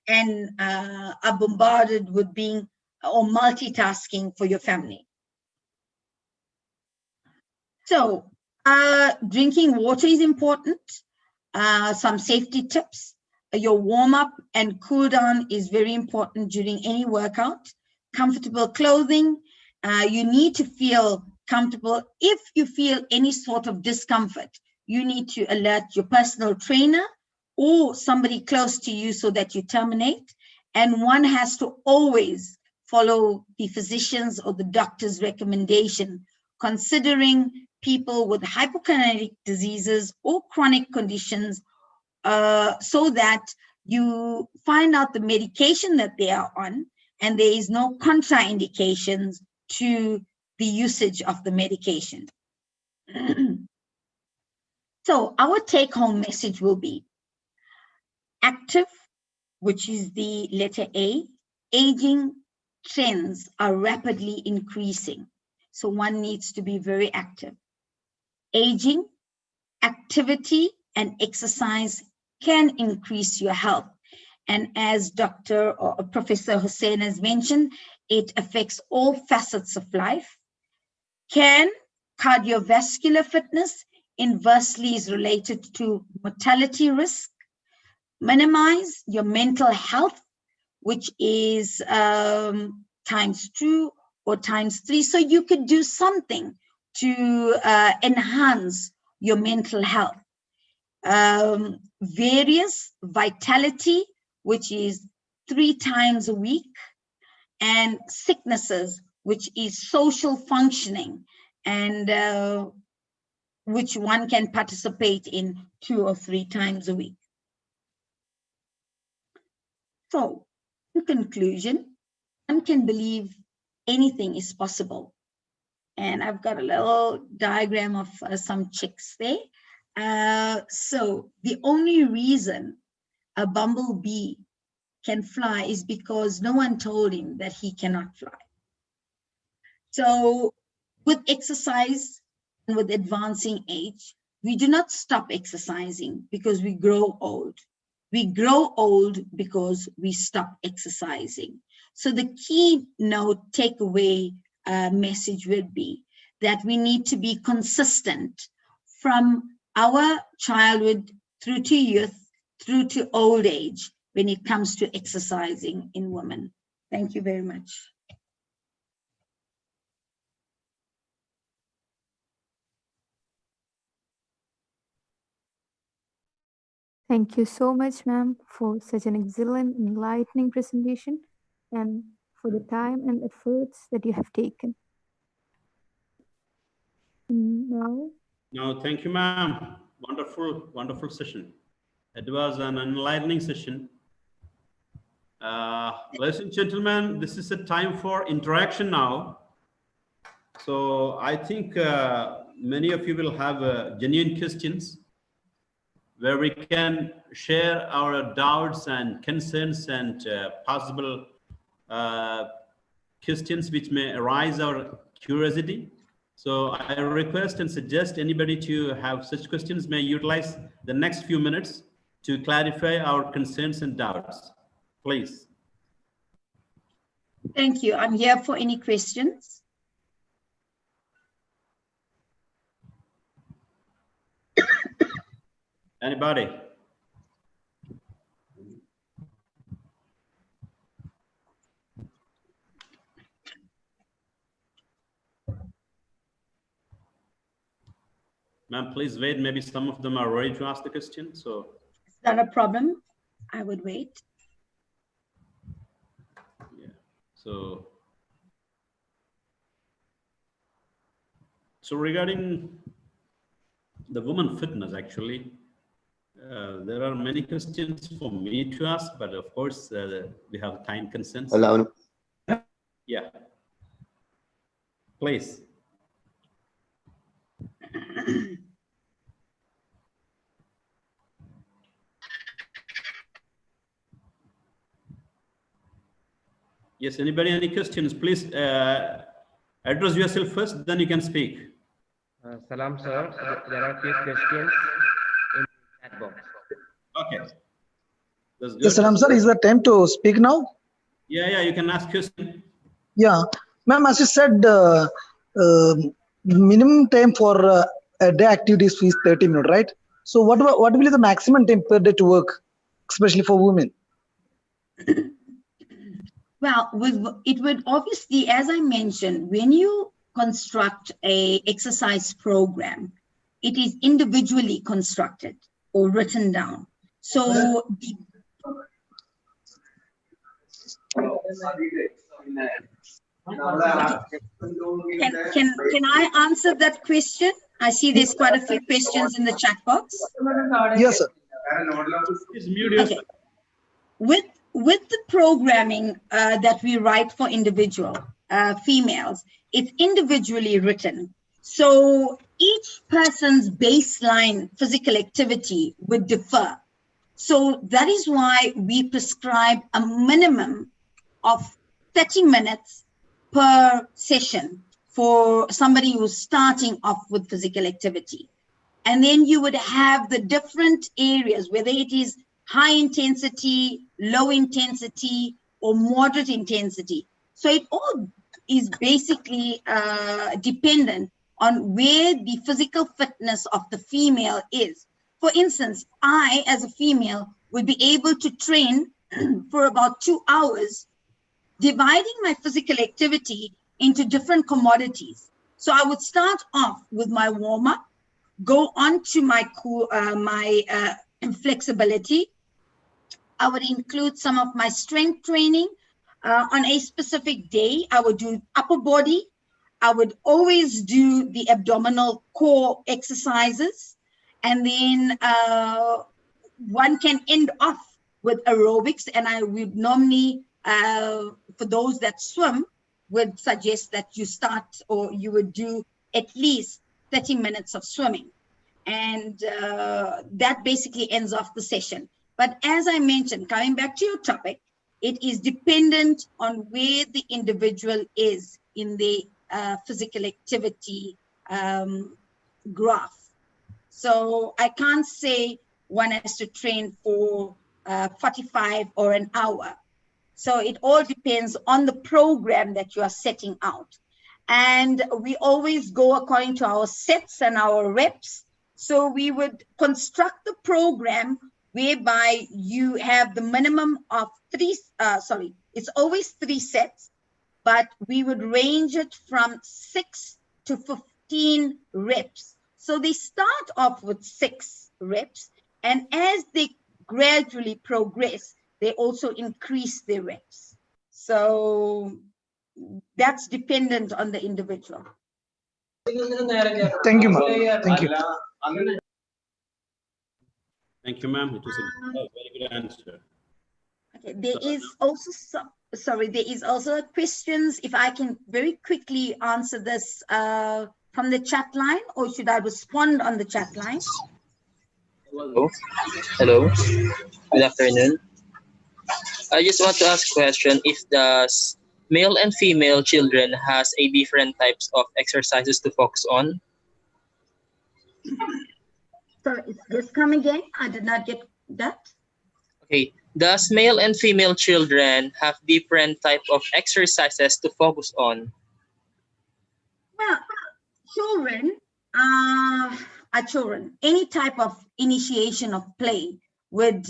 and are bombarded with being or multitasking for your family. So drinking water is important. Some safety tips. Your warm-up and cool-down is very important during any workout. Comfortable clothing. You need to feel comfortable. If you feel any sort of discomfort, you need to alert your personal trainer or somebody close to you so that you terminate. And one has to always follow the physician's or the doctor's recommendation, considering people with hypokinetic diseases or chronic conditions, so that you find out the medication that they are on and there is no contraindications to the usage of the medication. So our take-home message will be active, which is the letter A. Aging trends are rapidly increasing, so one needs to be very active. Aging, activity, and exercise can increase your health. And as Dr. or Professor Hussain has mentioned, it affects all facets of life. Can cardiovascular fitness inversely is related to mortality risk. Minimize your mental health, which is ×2 or ×3. So you could do something to enhance your mental health. Various vitality, which is 3 times a week, and sicknesses, which is social functioning, and which one can participate in 2 or 3 times a week. So, in conclusion, one can believe anything is possible. And I've got a little diagram of some chicks there. So the only reason a bumblebee can fly is because no one told him that he cannot fly. So with exercise and with advancing age, we do not stop exercising because we grow old. We grow old because we stop exercising. So the keynote takeaway message would be that we need to be consistent from our childhood through to youth, through to old age when it comes to exercising in women. Thank you very much. Thank you so much, ma'am, for such an excellent, enlightening presentation and for the time and efforts that you have taken. Now, No, thank you, ma'am. Wonderful, wonderful session. It was an enlightening session. Ladies and gentlemen, this is a time for interaction now. So I think many of you will have genuine questions where we can share our doubts and concerns and possible questions which may arise our curiosity. So I request and suggest anybody to have such questions may utilize the next few minutes to clarify our concerns and doubts. Please. Thank you. I'm here for any questions. Anybody? Ma'am, please wait. Maybe some of them are ready to ask the question. So Is that a problem? I would wait. yeah. So regarding the woman fitness, actually, there are many questions for me to ask, but of course we have time constraints. Hello. Yeah. Please. Yes, anybody, any questions? Please address yourself first, then you can speak. Salam, sir. There are few questions in the chat box. Okay. That's good. Yes, Salam, sir. Is the time to speak now? Yeah, you can ask question. Yeah. Ma'am, as you said, minimum time for a day activities is 30 minutes, right? So what will be the maximum time per day to work, especially for women? Well, it would obviously, as I mentioned, when you construct a exercise program, it is individually constructed or written down. So can I answer that question? I see there's quite a few questions in the chat box. Yes, sir. Please mute yourself. Okay. With the programming that we write for individual females, it's individually written. So each person's baseline physical activity would differ. So that is why we prescribe a minimum of 30 minutes per session for somebody who's starting off with physical activity. And then you would have the different areas, whether it is high intensity, low intensity, or moderate intensity. So it all is basically dependent on where the physical fitness of the female is. For instance, I, as a female, would be able to train for about 2 hours, dividing my physical activity into different commodities. So I would start off with my warm-up, go on to my flexibility. I would include some of my strength training. On a specific day, I would do upper body. I would always do the abdominal core exercises. And then one can end off with aerobics, and I would normally, for those that swim, would suggest that you start, or you would do at least 30 minutes of swimming. And that basically ends off the session. But as I mentioned, coming back to your topic, it is dependent on where the individual is in the physical activity graph. So I can't say one has to train for 45 or an hour. So it all depends on the program that you are setting out. And we always go according to our sets and our reps. So we would construct the program whereby you have the minimum of it's always 3 sets, but we would range it from 6 to 15 reps. So they start off with 6 reps, and as they gradually progress, they also increase their reps. So that's dependent on the individual. Thank you, ma'am. Thank you. Thank you, ma'am. It was a very good answer. Okay, there is also there is also questions. If I can very quickly answer this from the chat line, or should I respond on the chat line? Hello. Hello. Good afternoon. I just want to ask a question. If the male and female children has a different types of exercises to focus on? Sorry, just come again. I did not get that. Okay. Does male and female children have different type of exercises to focus on? Well, children are children. Any type of initiation of play would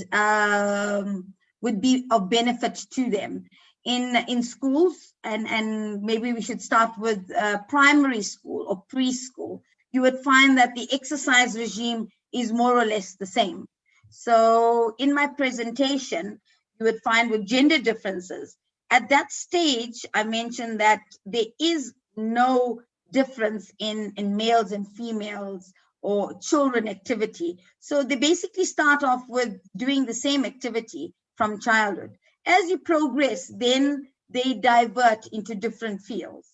be of benefit to them. In schools, and maybe we should start with primary school or preschool, you would find that the exercise regime is more or less the same. So in my presentation, you would find with gender differences, at that stage, I mentioned that there is no difference in males and females or children activity. So they basically start off with doing the same activity from childhood. As you progress, then they divert into different fields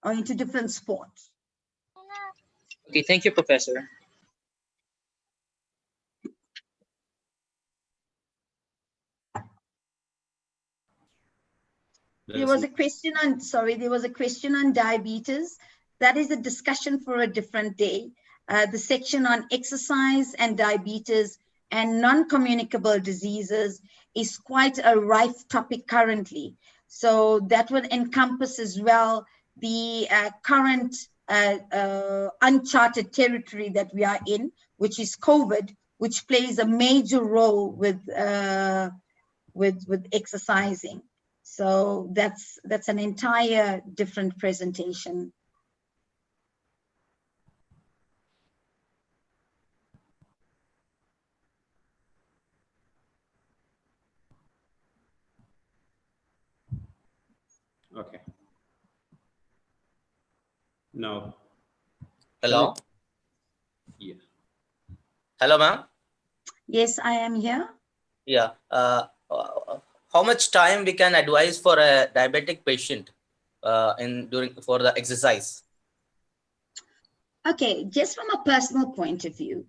or into different sports. Okay, thank you, Professor. There was a question on diabetes. That is a discussion for a different day. The section on exercise and diabetes and non-communicable diseases is quite a rife topic currently. So that would encompass as well the current uncharted territory that we are in, which is COVID, which plays a major role with exercising. So that's an entire different presentation. Okay. Now. Hello. Yeah. Hello, ma'am. Yes, I am here. Yeah. How much time we can advise for a diabetic patient for the exercise? Okay, just from a personal point of view,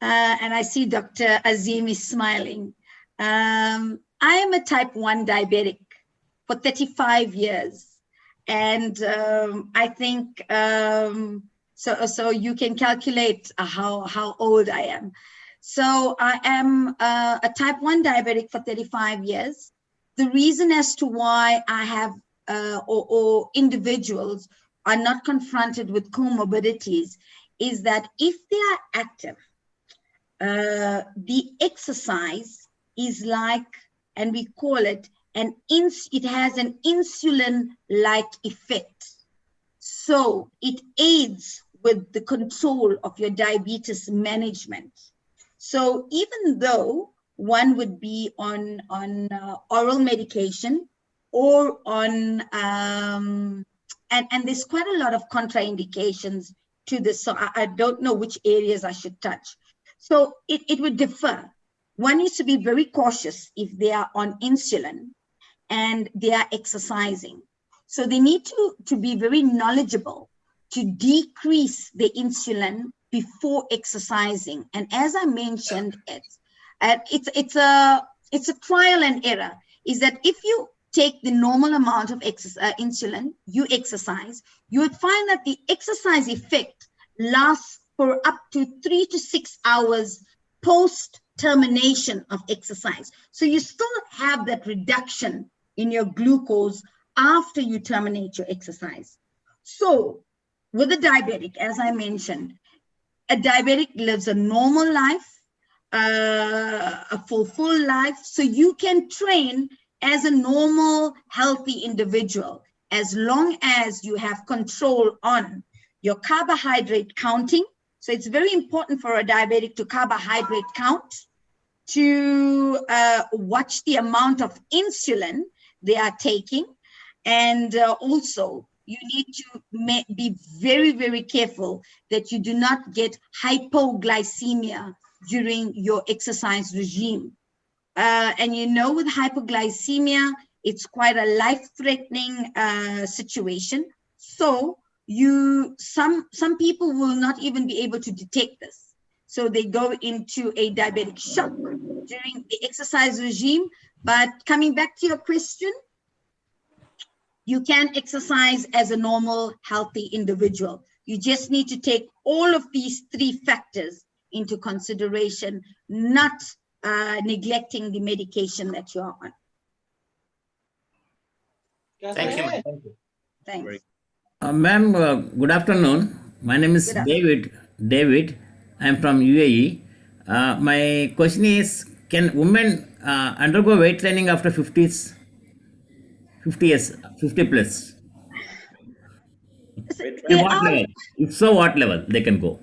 and I see Dr. Azim is smiling. I am a type 1 diabetic for 35 years. And I think, so you can calculate how old I am. So I am a type 1 diabetic for 35 years. The reason as to why I have, or individuals are not confronted with comorbidities is that if they are active, the exercise is like, and we call it, it has an insulin-like effect. So it aids with the control of your diabetes management. So even though one would be on oral medication or on, and there's quite a lot of contraindications to this. So I don't know which areas I should touch. So it would differ. one needs to be very cautious if they are on insulin and they are exercising. So they need to be very knowledgeable to decrease the insulin before exercising. And as I mentioned, it's a trial and error, is that if you take the normal amount of insulin, you exercise, you would find that the exercise effect lasts for up to 3 to 6 hours post termination of exercise. So you still have that reduction in your glucose after you terminate your exercise. So with a diabetic, as I mentioned, a diabetic lives a normal life, a full life. So you can train as a normal, healthy individual, as long as you have control on your carbohydrate counting. So it's very important for a diabetic to carbohydrate count, to watch the amount of insulin they are taking. And also, you need to be very, very careful that you do not get hypoglycemia during your exercise regime. And you know, with hypoglycemia, it's quite a life-threatening situation. So some people will not even be able to detect this. So they go into a diabetic shock during the exercise regime. But coming back to your question, you can exercise as a normal, healthy individual. You just need to take all of these 3 factors into consideration, not neglecting the medication that you are on. Thank you. Thanks. Ma'am, good afternoon. My name is David. I am from UAE. My question is, can women undergo weight training after 50 years, 50 plus? What level? If so, what level they can go?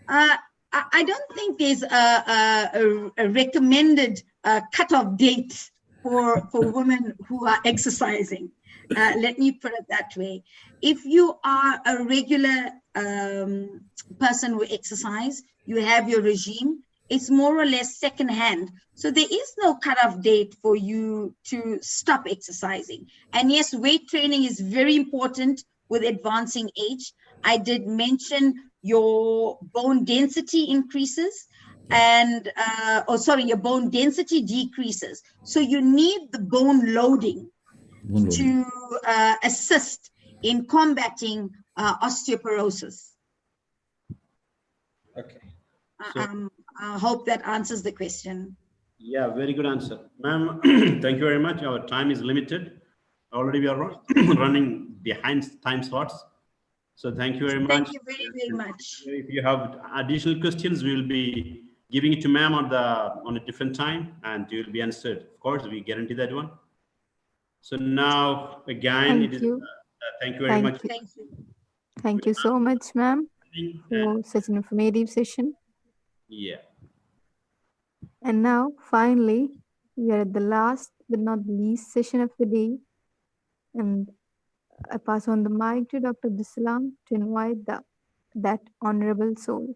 I don't think there's a recommended cutoff date for women who are exercising. Let me put it that way. If you are a regular person who exercise, you have your regime, it's more or less secondhand. So there is no cutoff date for you to stop exercising. And yes, weight training is very important with advancing age. I did mention your bone density increases and, your bone density decreases. So you need the bone loading to assist in combating osteoporosis. Okay. I hope that answers the question. Yeah, very good answer. Ma'am, thank you very much. Our time is limited. Already we are running behind time slots. So thank you very much. Thank you very, very much. If you have additional questions, we will be giving it to ma'am on a different time and you will be answered. Of course, we guarantee that one. So now again, Thank you. Thank you very much. Thank you. Thank you so much, ma'am, for such an informative session. Yeah. And now, finally, we are at the last but not least session of the day. And I pass on the mic to Dr. Abdussalam to invite that honorable soul.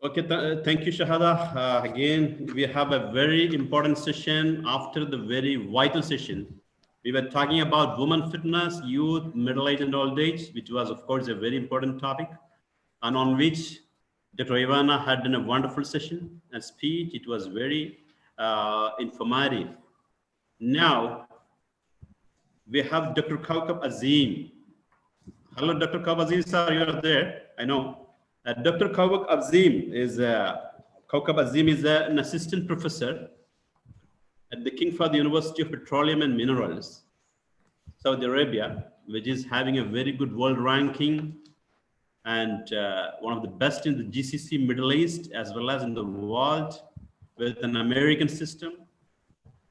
Okay, thank you, Shahada. Again, we have a very important session after the very vital session. We were talking about women fitness, youth, middle age, and old age, which was, of course, a very important topic, and on which Dr. YVONNE had done a wonderful session and speech. It was very informative. Now, we have Dr. Kawkab Azim. Hello, Dr. Kawkab Azim, sir, you are there. I know. Dr. Kawkab Azim is an assistant professor at the King Fahd University of Petroleum and Minerals, Saudi Arabia, which is having a very good world ranking and one of the best in the GCC Middle East as well as in the world, with an American system.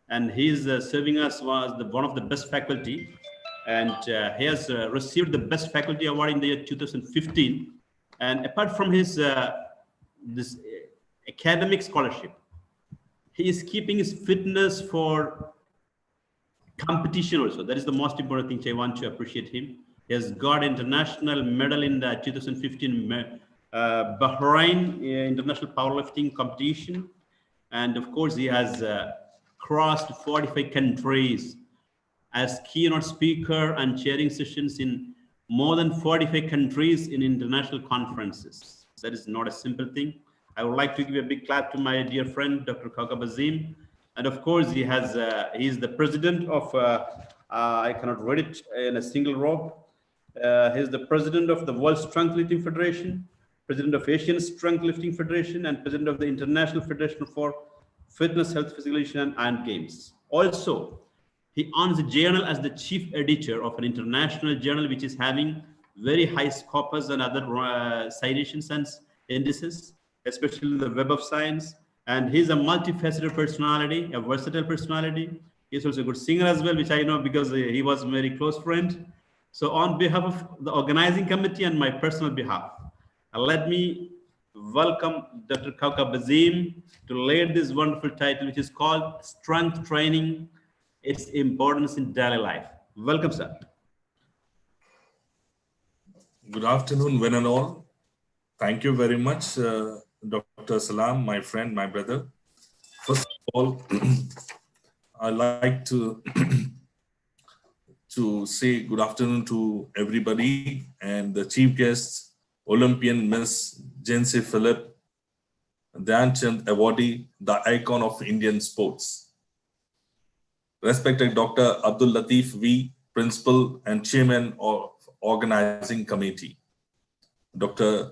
And he's serving us as one of the best faculty, and he has received the best faculty award in the year 2015. And apart from his this academic scholarship, he is keeping his fitness for competition also. That is the most important thing I want to appreciate him. He has got international medal in the 2015 Bahrain International Powerlifting Competition. And of course, he has crossed 45 countries as keynote speaker and chairing sessions in more than 45 countries in international conferences. That is not a simple thing. I would like to give a big clap to my dear friend, Dr. Kaka Bazim. And of course, he is the president of, I cannot read it in a single row. He is the president of the World Strength Lifting Federation, president of Asian Strength Lifting Federation, and president of the International Federation for Fitness, Health, Physical Education, and Games. Also, he owns a journal as the chief editor of an international journal, which is having very high scopus and other citations and indices, especially in the Web of Science. And he's a multifaceted personality, a versatile personality. He's also a good singer as well, which I know because he was a very close friend. So on behalf of the organizing committee and my personal behalf, let me welcome Dr. Kaka Bazim to lead this wonderful title, which is called Strength Training, Its Importance in Daily Life. Welcome, sir. Good afternoon, one and all. Thank you very much, Dr. Salam, my friend, my brother. First of all, I'd like to say good afternoon to everybody and the chief guests, Olympian Miss Jency Philip, Dhyan Chand awardee, the icon of Indian sports. Respected Dr. Abdul Latif V, Principal and Chairman of Organizing Committee. Dr.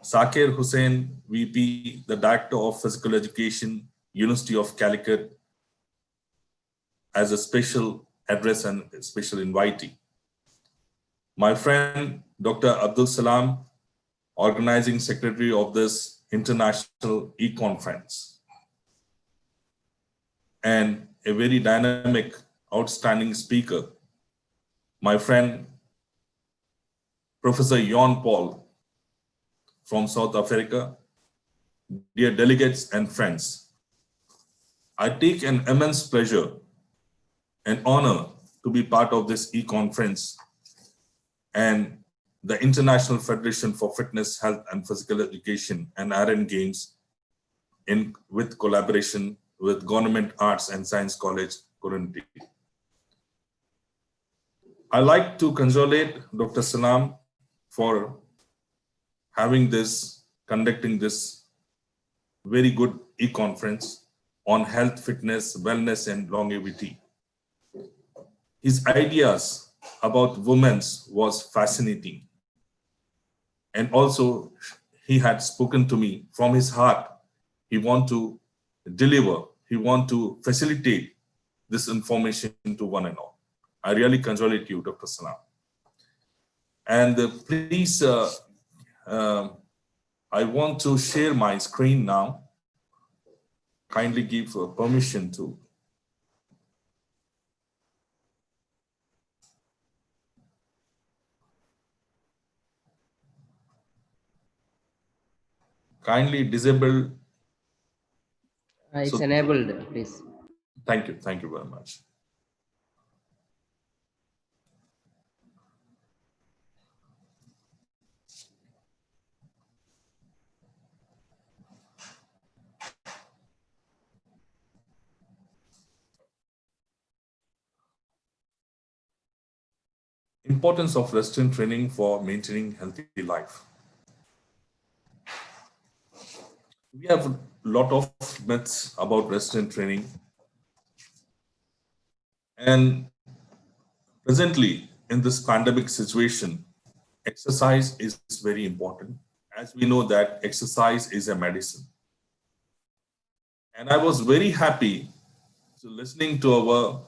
Zakir Hussain, VP, the Director of Physical Education, University of Calicut, as a special address and special invitee. My friend, Dr. Abdul Salam, Organizing Secretary of this International E-Conference, and a very dynamic, outstanding speaker, my friend, Professor Jan Paul from South Africa. Dear delegates and friends, I take an immense pleasure and honor to be part of this e-conference and the International Federation for Fitness, Health and Physical Education and Iron Games with collaboration with Government Arts and Science College, Kondotty. I like to congratulate Dr. Salam for conducting this very good e-conference on health, fitness, wellness, and longevity. His ideas about women was fascinating. And also, he had spoken to me from his heart. He want to deliver, he want to facilitate this information to one and all. I really congratulate you, Dr. Salam. And please, I want to share my screen now. Kindly give permission to. Kindly disable. It's enabled, please. Thank you very much. Importance of resistance training for maintaining healthy life. We have a lot of myths about resistance training. And presently, in this pandemic situation, exercise is very important. As we know that exercise is a medicine. And I was very happy to listening to our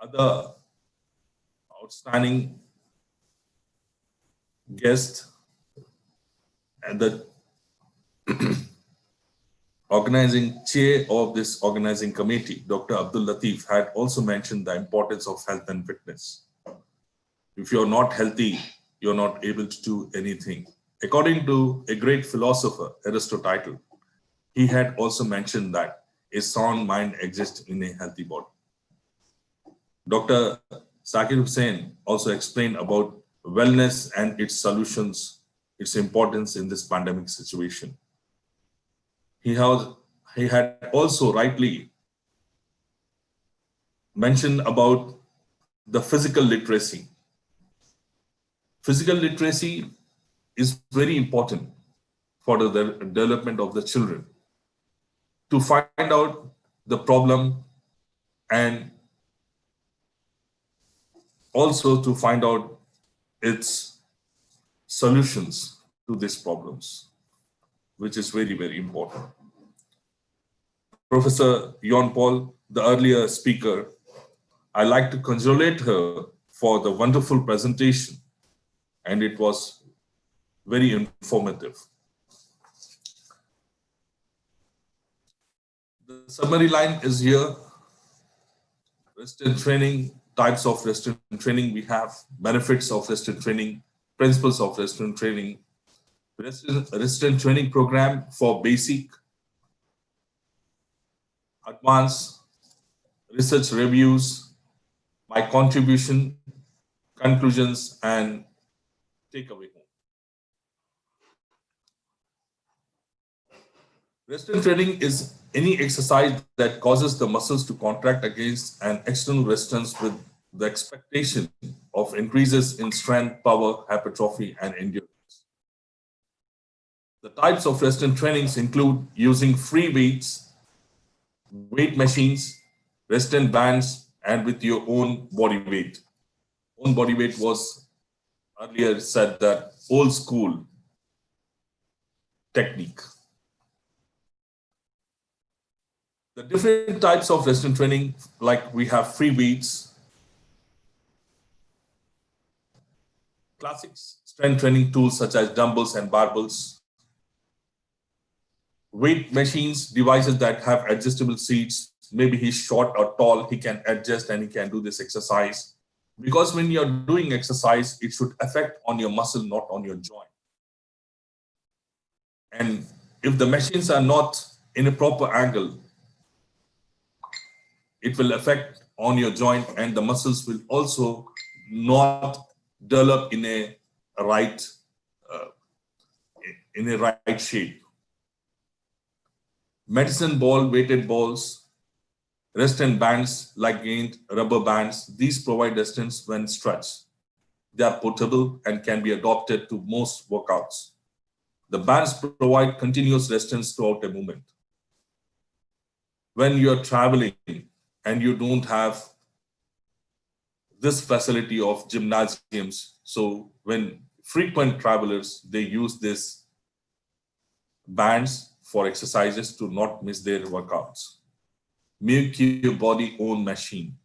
other outstanding guest and the organizing chair of this organizing committee, Dr. Abdul Latif, had also mentioned the importance of health and fitness. If you're not healthy, you're not able to do anything. According to a great philosopher, Aristotle, he had also mentioned that a sound mind exists in a healthy body. Dr. Zakir Hussain also explained about wellness and its solutions its importance in this pandemic situation. He had also rightly mentioned about the physical literacy. Physical literacy is very important for the development of the children, to find out the problem and also to find out its solutions to these problems, which is very, very important. Professor Yon Paul, the earlier speaker, I'd like to congratulate her for the wonderful presentation, and it was very informative. The summary line is here. Resistance training, types of resistance training we have, benefits of resistance training, principles of resistance training, resistance training program for basic, advanced, research reviews, my contribution, conclusions, and takeaway home. Resistance training is any exercise that causes the muscles to contract against an external resistance with the expectation of increases in strength, power, hypertrophy, and endurance. The types of resistance trainings include using free weights, weight machines, resistance bands, and with your own body weight. Own body weight was earlier said that old school technique. The different types of resistance training, like we have free weights, classic strength training tools such as dumbbells and barbells, weight machines, devices that have adjustable seats. Maybe he's short or tall, he can adjust and he can do this exercise. Because when you're doing exercise, it should affect on your muscle, not on your joint. And if the machines are not in a proper angle, it will affect on your joint, and the muscles will also not develop in a right shape. Medicine ball, weighted balls, resistance bands like gained rubber bands, these provide resistance when stretched. They are portable and can be adopted to most workouts. The bands provide continuous resistance throughout a movement. When you're traveling and you don't have this facility of gymnasiums, so when frequent travelers, they use this bands for exercises to not miss their workouts. Make your body own machine.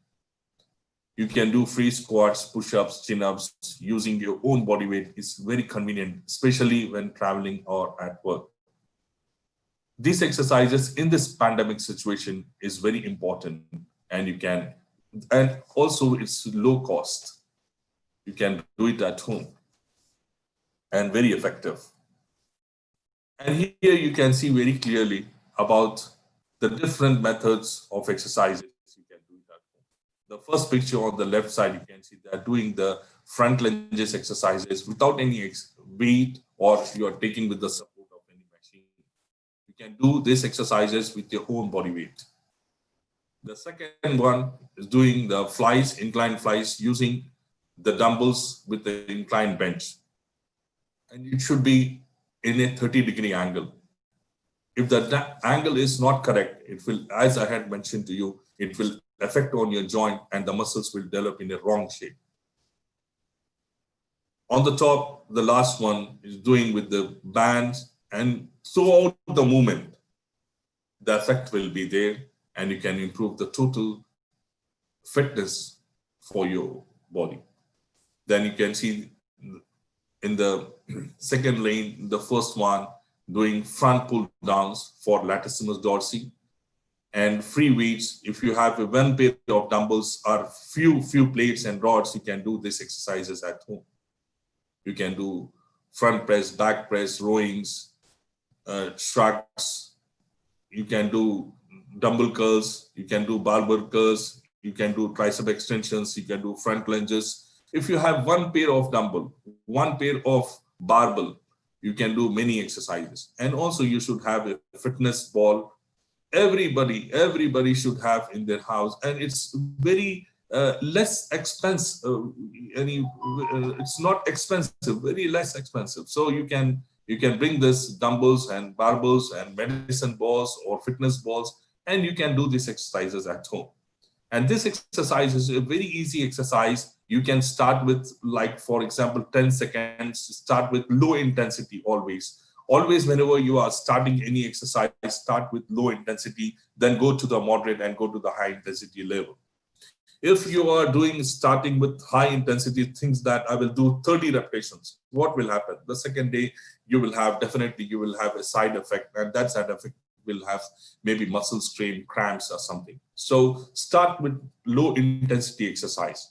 You can do free squats, push-ups, chin-ups using your own body weight. It's very convenient, especially when traveling or at work. These exercises in this pandemic situation is very important, and also it's low cost. You can do it at home and very effective. And here you can see very clearly about the different methods of exercises you can do it at home. The first picture on the left side, you can see they're doing the front lunges exercises without any weight, or you are taking with the support of any machine. You can do these exercises with your own body weight. The second one is doing the flies, incline flies, using the dumbbells with the inclined bench. And it should be in a 30-degree angle. If the angle is not correct, it will, as I had mentioned to you, it will affect on your joint and the muscles will develop in a wrong shape. On the top, the last one is doing with the bands, and throughout the movement, the effect will be there, and you can improve the total fitness for your body. Then you can see in the second lane, the first one, doing front pull downs for latissimus dorsi, and free weights. If you have a one pair of dumbbells or few plates and rods, you can do these exercises at home. You can do front press, back press, rowings, shrugs. You can do dumbbell curls. You can do barbell curls. You can do tricep extensions. You can do front lunges. If you have one pair of dumbbell, one pair of barbell, you can do many exercises. And also you should have a fitness ball. Everybody should have in their house, and it's very less expensive. It's not expensive, very less expensive. So you can bring this dumbbells and barbells and medicine balls or fitness balls, and you can do these exercises at home. And this exercise is a very easy exercise. You can start with, like, for example, 10 seconds, start with low intensity always. Always, whenever you are starting any exercise, start with low intensity, then go to the moderate and go to the high intensity level. If you are starting with high intensity, things that I will do 30 repetitions, what will happen? The second day, you will have a side effect, and that side effect will have maybe muscle strain, cramps or something. So start with low intensity exercise,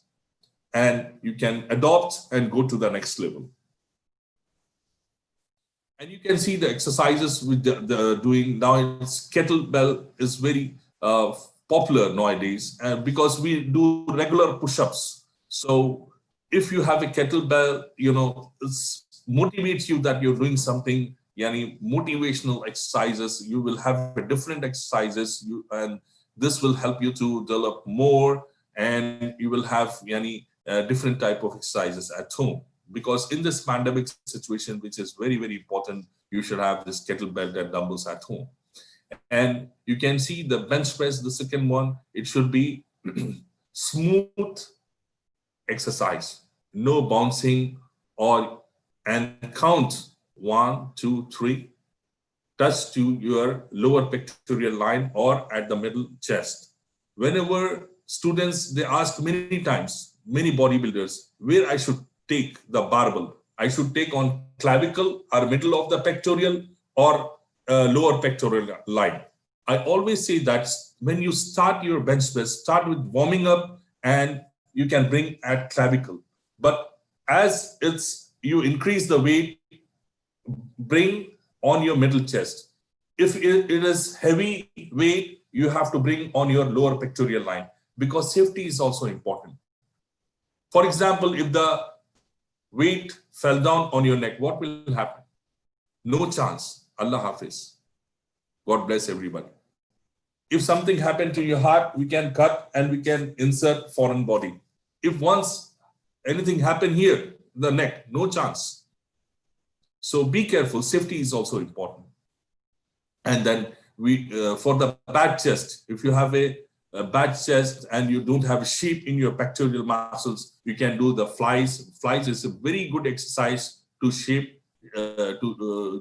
and you can adopt and go to the next level. And you can see the exercises with the doing now. It's kettlebell is very popular nowadays, because we do regular push-ups. So if you have a kettlebell, it motivates you that you're doing something. Motivational exercises, you will have different exercises, and this will help you to develop more, and you will have different type of exercises at home. Because in this pandemic situation, which is very, very important, you should have this kettlebell and dumbbells at home. And you can see the bench press, the second one, it should be smooth exercise, no bouncing, and count 1, 2, 3, touch to your lower pectoral line or at the middle chest. Whenever students, they ask many times, many bodybuilders, where I should take the barbell. I should take on clavicle or middle of the pectoral or lower pectoral line. I always say that when you start your bench press, start with warming up, and you can bring at clavicle. But as you increase the weight, bring on your middle chest. If it is heavy weight, you have to bring on your lower pectoral line, because safety is also important. For example, if the weight fell down on your neck, what will happen? No chance. Allah Hafiz. God bless everybody. If something happened to your heart, we can cut and we can insert foreign body. If once anything happened here, the neck, no chance. So be careful. Safety is also important. And then for the bad chest, if you have a bad chest and you don't have a shape in your pectoral muscles, you can do the flies. Flies is a very good exercise to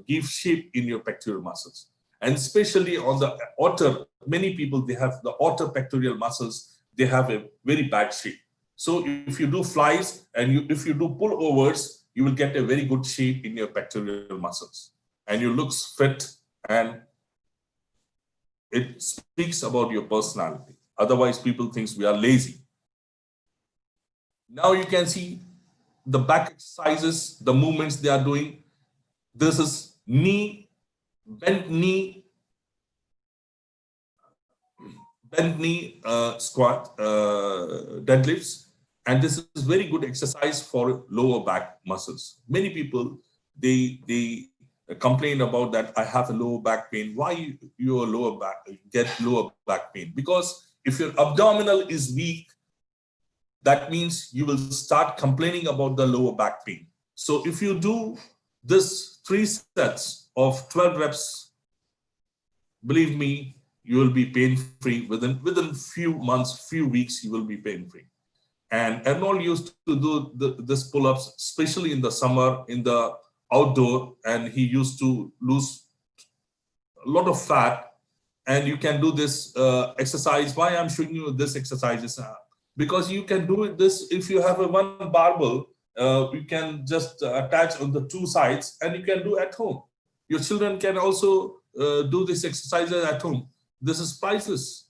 give shape in your pectoral muscles. And especially on the outer, many people, they have the outer pectoral muscles, they have a very bad shape. So if you do flies and if you do pullovers, you will get a very good shape in your pectoral muscles. And you look fit, and it speaks about your personality. Otherwise, people think we are lazy. Now you can see the back exercises, the movements they are doing. This is bent knee squat, deadlifts. And this is very good exercise for lower back muscles. Many people, they complain about that. I have a lower back pain. Why your get lower back pain? Because if your abdominal is weak, that means you will start complaining about the lower back pain. So if you do this 3 sets of 12 reps, believe me, you will be pain-free. Within few months, few weeks, you will be pain-free. And Arnold used to do this pull-ups, especially in the summer, in the outdoor, and he used to lose a lot of fat. And you can do this exercise. Why I'm showing you this exercise? Because you can do this if you have a one barbell. You can just attach on the 2 sides, and you can do at home. Your children can also do this exercise at home. This is priceless.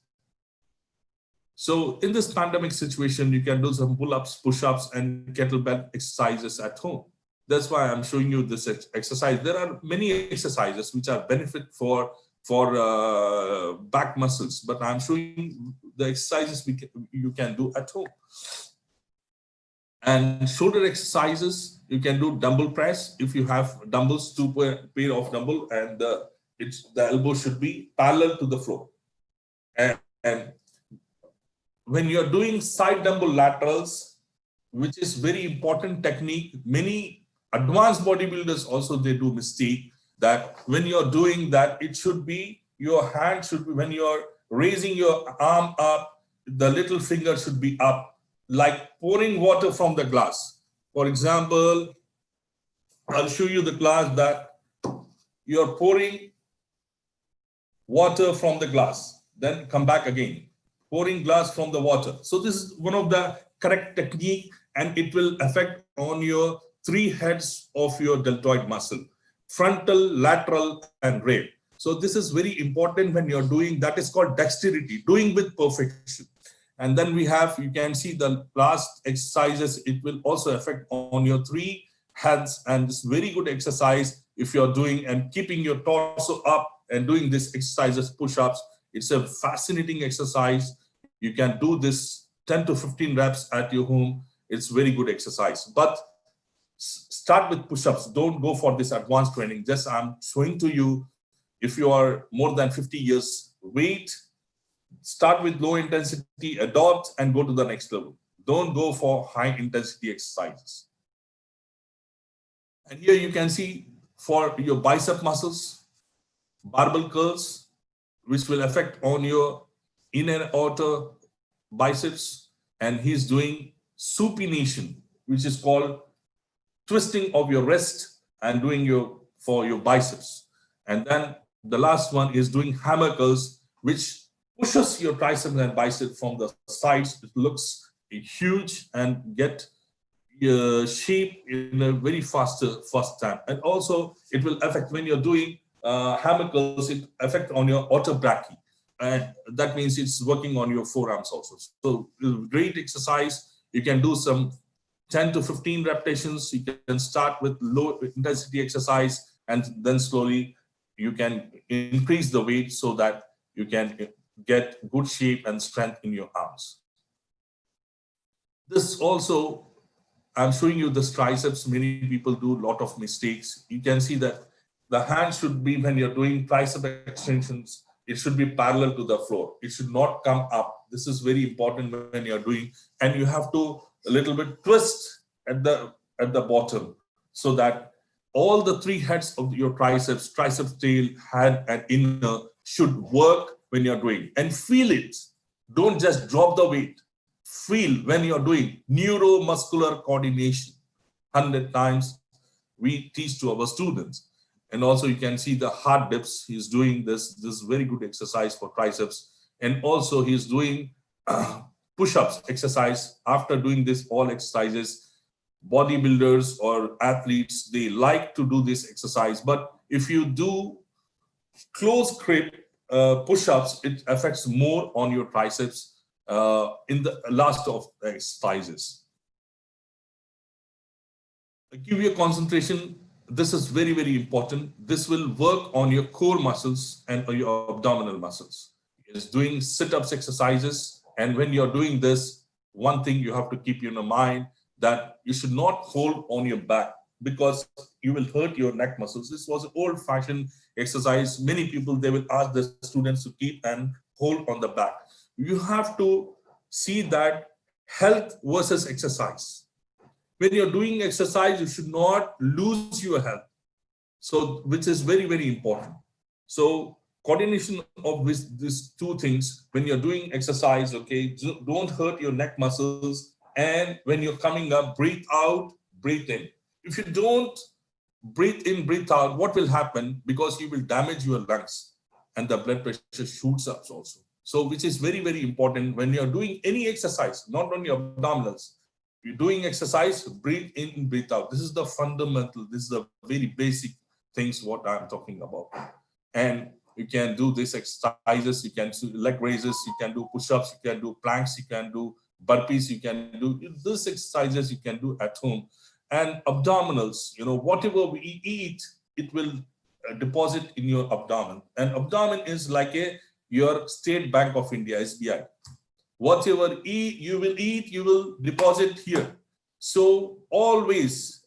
So in this pandemic situation, you can do some pull-ups, push-ups, and kettlebell exercises at home. That's why I'm showing you this exercise. There are many exercises which are benefit for back muscles, but I'm showing the exercises you can do at home. And shoulder exercises, you can do dumbbell press. If you have dumbbells, two pair of dumbbell, and the elbow should be parallel to the floor. And when you're doing side dumbbell laterals, which is very important technique, many advanced bodybuilders also, they do mistake that when you're doing that, it should be, your hand should be, when you're raising your arm up, the little finger should be up, like pouring water from the glass. For example, I'll show you the glass that you're pouring water from the glass, then come back again, pouring glass from the water. So this is one of the correct technique, and it will affect on your 3 heads of your deltoid muscle, frontal, lateral, and rear. So this is very important when you're doing, that is called dexterity, doing with perfection. And then we have, you can see the last exercises, it will also affect on your 3 heads, and it's very good exercise if you're doing and keeping your torso up and doing this exercises, push-ups. It's a fascinating exercise. You can do this 10 to 15 reps at your home. It's very good exercise. But start with push-ups. Don't go for this advanced training. Just I'm showing to you, if you are more than 50 years, wait, start with low intensity, adopt, and go to the next level. Don't go for high intensity exercises. And here you can see for your bicep muscles, barbell curls, which will affect on your inner and outer biceps. And he's doing supination, which is called twisting of your wrist and doing for your biceps. And then the last one is doing hammer curls, which pushes your triceps and bicep from the sides. It looks huge and get shape in a very first time. And also it will affect when you're doing hammer curls, it affect on your outer brachii. And that means it's working on your forearms also. So great exercise. You can do some 10 to 15 repetitions. You can start with low intensity exercise, and then slowly you can increase the weight so that you can get good shape and strength in your arms. This also, I'm showing you the triceps. Many people do a lot of mistakes. You can see that the hand should be, when you're doing tricep extensions, it should be parallel to the floor. It should not come up. This is very important when you're doing, and you have to a little bit twist at the bottom, so that all the 3 heads of your triceps, tail, hand, and inner should work when you're doing, and feel it. Don't just drop the weight. Feel when you're doing neuromuscular coordination. 100 times we teach to our students. And also you can see the hard dips. He's doing this very good exercise for triceps. And also he's doing push-ups exercise. After doing this all exercises, bodybuilders or athletes, they like to do this exercise. But if you do close grip push-ups, it affects more on your triceps in the last of exercises. Give you a concentration. This is very, very important. This will work on your core muscles and your abdominal muscles. It's doing sit-ups exercises. And when you're doing this, one thing you have to keep in your mind, that you should not hold on your back, because you will hurt your neck muscles. This was an old-fashioned exercise. Many people, they will ask the students to keep and hold on the back. You have to see that health versus exercise. When you're doing exercise, you should not lose your health. So, which is very, very important. So coordination of these 2 things, when you're doing exercise, okay, don't hurt your neck muscles. And when you're coming up, breathe out, breathe in. If you don't breathe in, breathe out, what will happen? Because you will damage your lungs and the blood pressure shoots up also. So which is very, very important when you're doing any exercise, not only abdominals. You're doing exercise, breathe in, breathe out. This is the fundamental, this is the very basic things what I'm talking about. And you can do these exercises, you can do leg raises, you can do push-ups, you can do planks, you can do burpees, you can do these exercises you can do at home. And abdominals, whatever we eat, it will deposit in your abdomen. And abdomen is like your State Bank of India, SBI. Whatever you will eat, you will deposit here. So always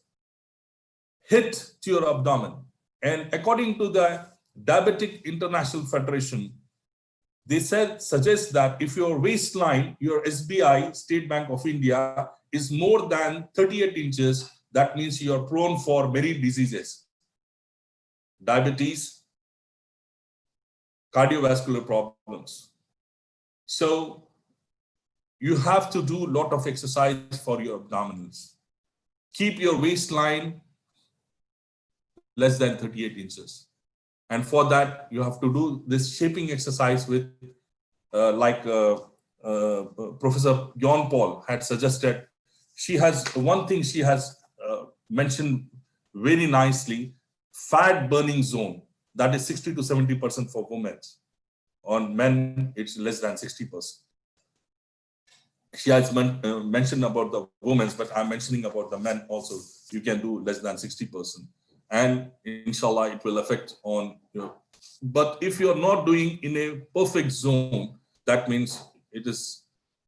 hit to your abdomen. And according to the Diabetic International Federation, they suggest that if your waistline, your SBI, State Bank of India, is more than 38 inches, that means you are prone for many diseases. Diabetes, cardiovascular problems. So you have to do a lot of exercise for your abdominals. Keep your waistline less than 38 inches. And for that, you have to do this shaping exercise with, Professor John Paul had suggested. She has one thing she has mentioned very nicely, fat burning zone. That is 60 to 70% for women. On men, it's less than 60%. She has mentioned about the women, but I'm mentioning about the men also. You can do less than 60%. And inshallah, it will affect on you. But if you're not doing in a perfect zone, that means it is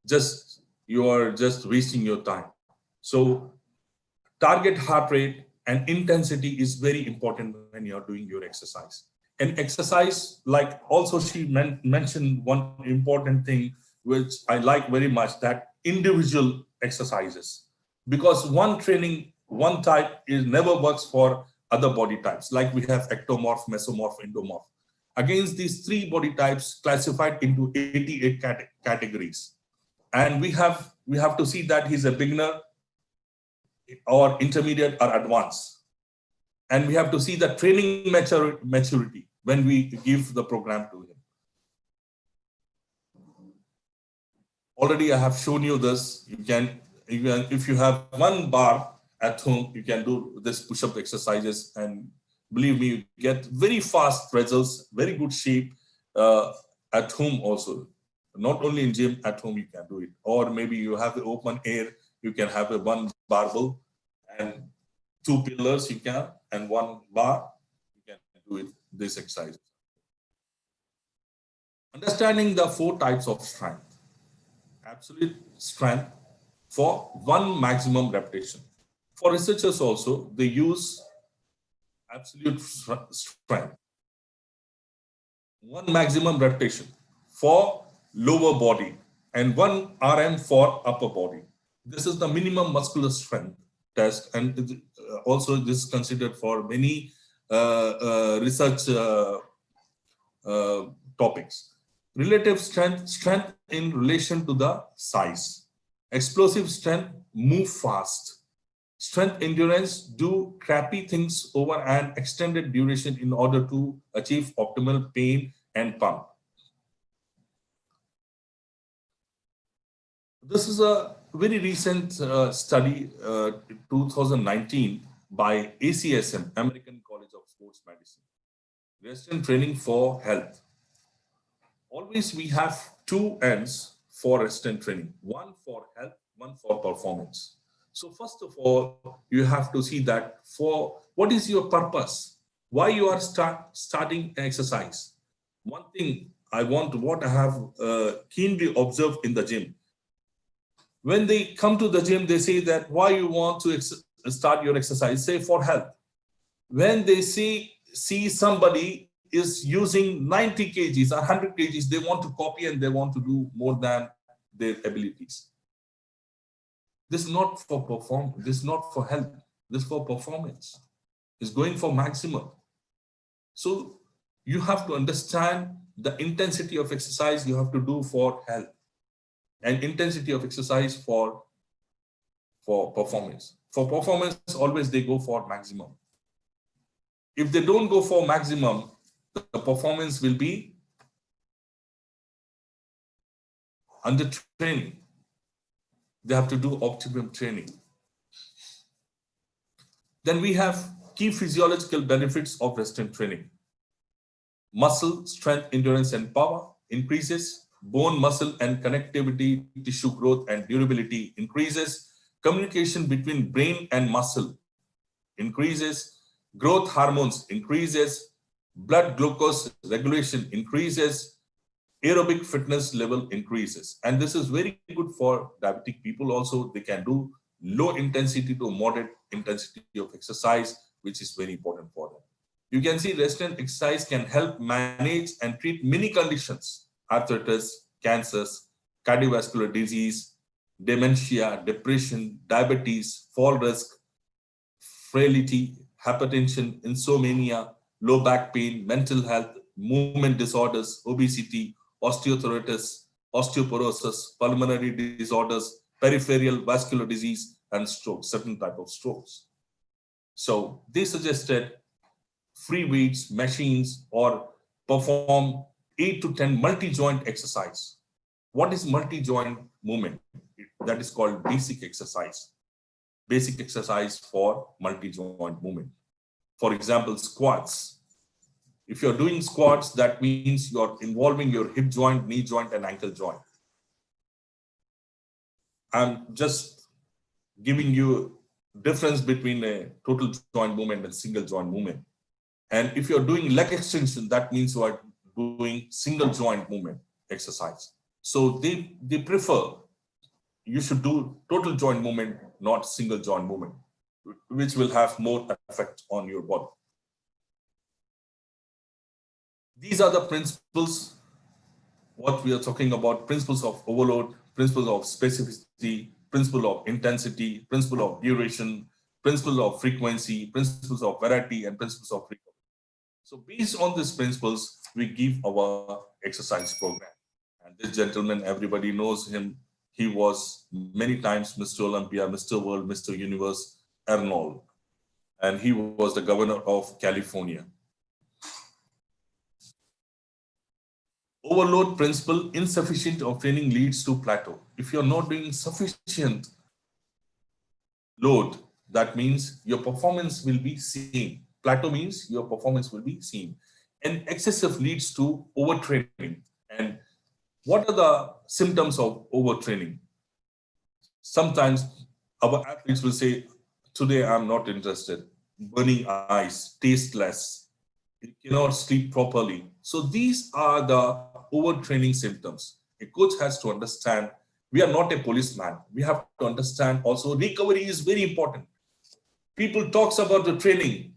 just, you are just wasting your time. So target heart rate and intensity is very important when you're doing your exercise. And exercise, like also she mentioned one important thing, which I like very much, that individual exercises. Because one training, one type never works for other body types. Like we have ectomorph, mesomorph, endomorph. Against these three body types classified into 88 categories. And we have to see that he's a beginner or intermediate or advanced. And we have to see the training maturity when we give the program to him. Already I have shown you this. You can, if you have one bar at home, you can do this push-up exercises, and believe me, you get very fast results, very good shape at home also. Not only in gym, at home you can do it. Or maybe you have the open air, you can have a one barbell and two pillars you can, and one bar, you can do it, this exercise. Understanding the 4 types of strength. Absolute strength for one maximum repetition. For researchers also, they use absolute strength. One maximum repetition for lower body and 1 RM for upper body. This is the minimum muscular strength test, and also this is considered for many research topics. Relative strength, strength in relation to the size. Explosive strength, move fast. Strength endurance, do crappy things over an extended duration in order to achieve optimal pain and pump. This is a very recent study, 2019, by ACSM, American College of Sports Medicine. Resistance training for health. Always we have 2 ends for resistance training, one for health, one for performance. So first of all, you have to see that for what is your purpose, why you are starting exercise. One thing what I have keenly observed in the gym. When they come to the gym, they say that why you want to start your exercise, say for health. When they see somebody is using 90 kgs or 100 kgs, they want to copy and they want to do more than their abilities. This is not for performance, this is not for health, this is for performance. It's going for maximum. So you have to understand the intensity of exercise you have to do for health and intensity of exercise for performance. For performance, always they go for maximum. If they don't go for maximum, the performance will be under training. They have to do optimum training. Then we have key physiological benefits of resistance training. Muscle strength, endurance, and power increases. Bone, muscle, and connectivity, tissue growth, and durability increases. Communication between brain and muscle increases. Growth hormones increases. Blood glucose regulation increases. Aerobic fitness level increases. And this is very good for diabetic people also. They can do low intensity to moderate intensity of exercise, which is very important for them. You can see resistance exercise can help manage and treat many conditions: arthritis, cancers, cardiovascular disease, dementia, depression, diabetes, fall risk, frailty, hypertension, insomnia, low back pain, mental health, movement disorders, obesity, osteoarthritis, osteoporosis, pulmonary disorders, peripheral vascular disease, and stroke, certain type of strokes. So they suggested free weights, machines, or perform 8 to 10 multi-joint exercise. What is multi-joint movement? That is called basic exercise. Basic exercise for multi-joint movement. For example, squats. If you're doing squats, that means you're involving your hip joint, knee joint, and ankle joint. I'm just giving you difference between a total joint movement and single joint movement. And if you're doing leg extension, that means you are doing single joint movement exercise. So they prefer you should do total joint movement, not single joint movement, which will have more effect on your body. These are the principles, what we are talking about: principles of overload, principles of specificity, principle of intensity, principle of duration, principle of frequency, principles of variety, and principles of recovery. So based on these principles, we give our exercise program. And this gentleman, everybody knows him. He was many times Mr. Olympia, Mr. World, Mr. Universe, Arnold. And he was the governor of California. Overload principle: insufficient of training leads to plateau. If you're not doing sufficient load, that means your performance will be same. Plateau means your performance will be same. And excessive leads to overtraining. And what are the symptoms of overtraining? Sometimes our athletes will say, today I'm not interested. Burning eyes, tasteless, you cannot sleep properly. So these are the overtraining symptoms. A coach has to understand we are not a policeman. We have to understand also recovery is very important. People talks about the training,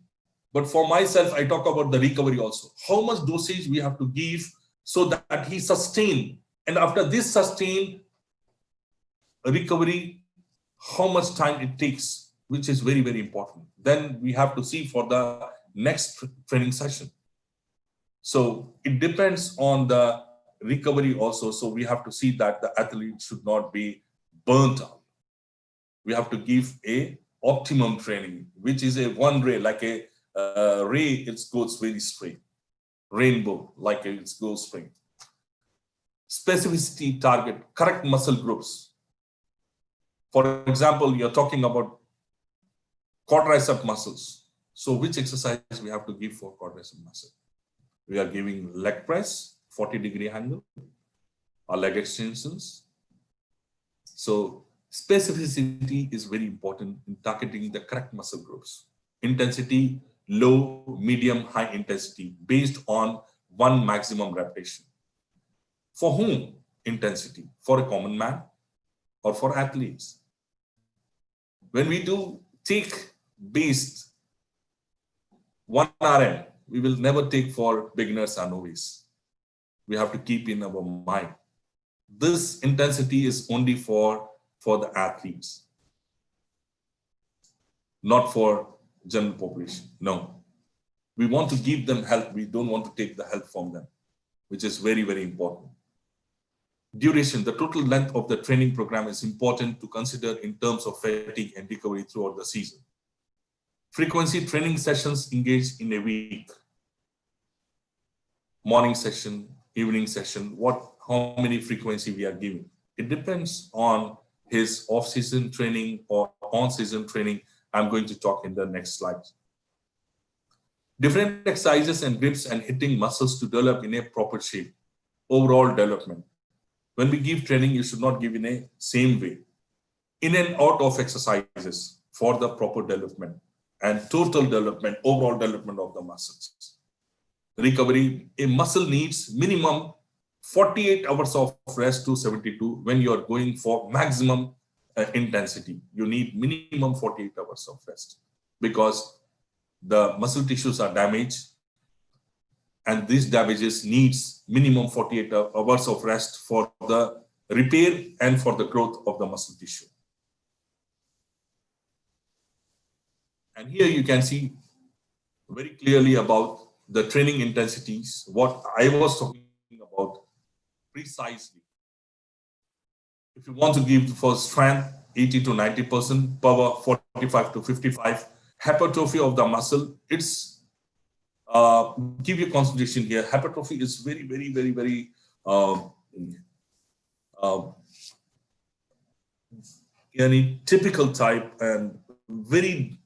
but for myself, I talk about the recovery also. How much dosage we have to give so that he sustain. And after this sustained recovery, how much time it takes, which is very, very important. Then we have to see for the next training session. So it depends on the recovery also. So we have to see that the athlete should not be burnt out. We have to give a optimum training, which is a one ray, like a ray, it goes very straight. Rainbow, like it goes straight. Specificity target, correct muscle groups. For example, you're talking about quadricep muscles. So which exercise we have to give for quadricep muscle? We are giving leg press, 40-degree angle, or leg extensions. So specificity is very important in targeting the correct muscle groups. Intensity, low, medium, high intensity, based on one maximum repetition. For whom intensity? For a common man or for athletes? When we do take based 1 RM, we will never take for beginners and novice. We have to keep in our mind. This intensity is only for the athletes, not for general population. No. We want to give them help. We don't want to take the help from them, which is very, very important. Duration, the total length of the training program is important to consider in terms of fatigue and recovery throughout the season. Frequency, training sessions engaged in a week. Morning session, evening session, how many frequency we are giving. It depends on his off-season training or on-season training. I'm going to talk in the next slide. Different exercises and grips and hitting muscles to develop in a proper shape. Overall development. When we give training, you should not give in a same way. In and out of exercises for the proper development and total development, overall development of the muscles. Recovery, a muscle needs minimum 48 hours of rest to 72 when you are going for maximum intensity. You need minimum 48 hours of rest because the muscle tissues are damaged, and these damages needs minimum 48 hours of rest for the repair and for the growth of the muscle tissue. And here you can see very clearly about the training intensities, what I was talking about precisely. If you want to give for strength 80 to 90%, power 45 to 55, hypertrophy of the muscle, it's give you concentration here. Hypertrophy is very any typical type and very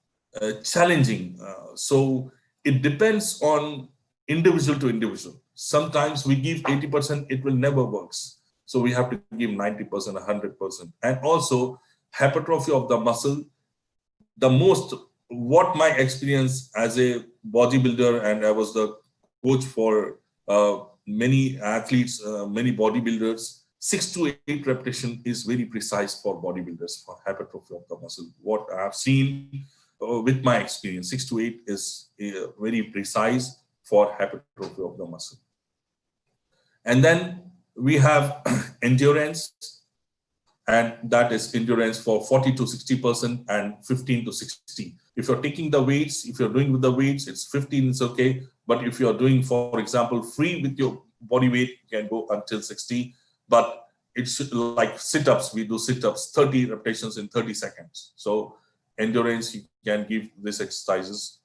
challenging. So it depends on individual to individual. Sometimes we give 80%, it will never works. So we have to give 90%, 100%. And also hypertrophy of the muscle, the most, what my experience as a bodybuilder, and I was the coach for many athletes, many bodybuilders, 6 to 8 repetition is very precise for bodybuilders for hypertrophy of the muscle. What I have seen with my experience, 6 to 8 is very precise for hypertrophy of the muscle. And then we have endurance, and that is endurance for 40 to 60% and 15 to 60. If you're taking the weights, if you're doing with the weights, it's 15, it's okay. But if you're doing, for example, free with your body weight, you can go until 60. But it's like sit-ups, we do sit-ups, 30 repetitions in 30 seconds. So endurance, you can give these exercises.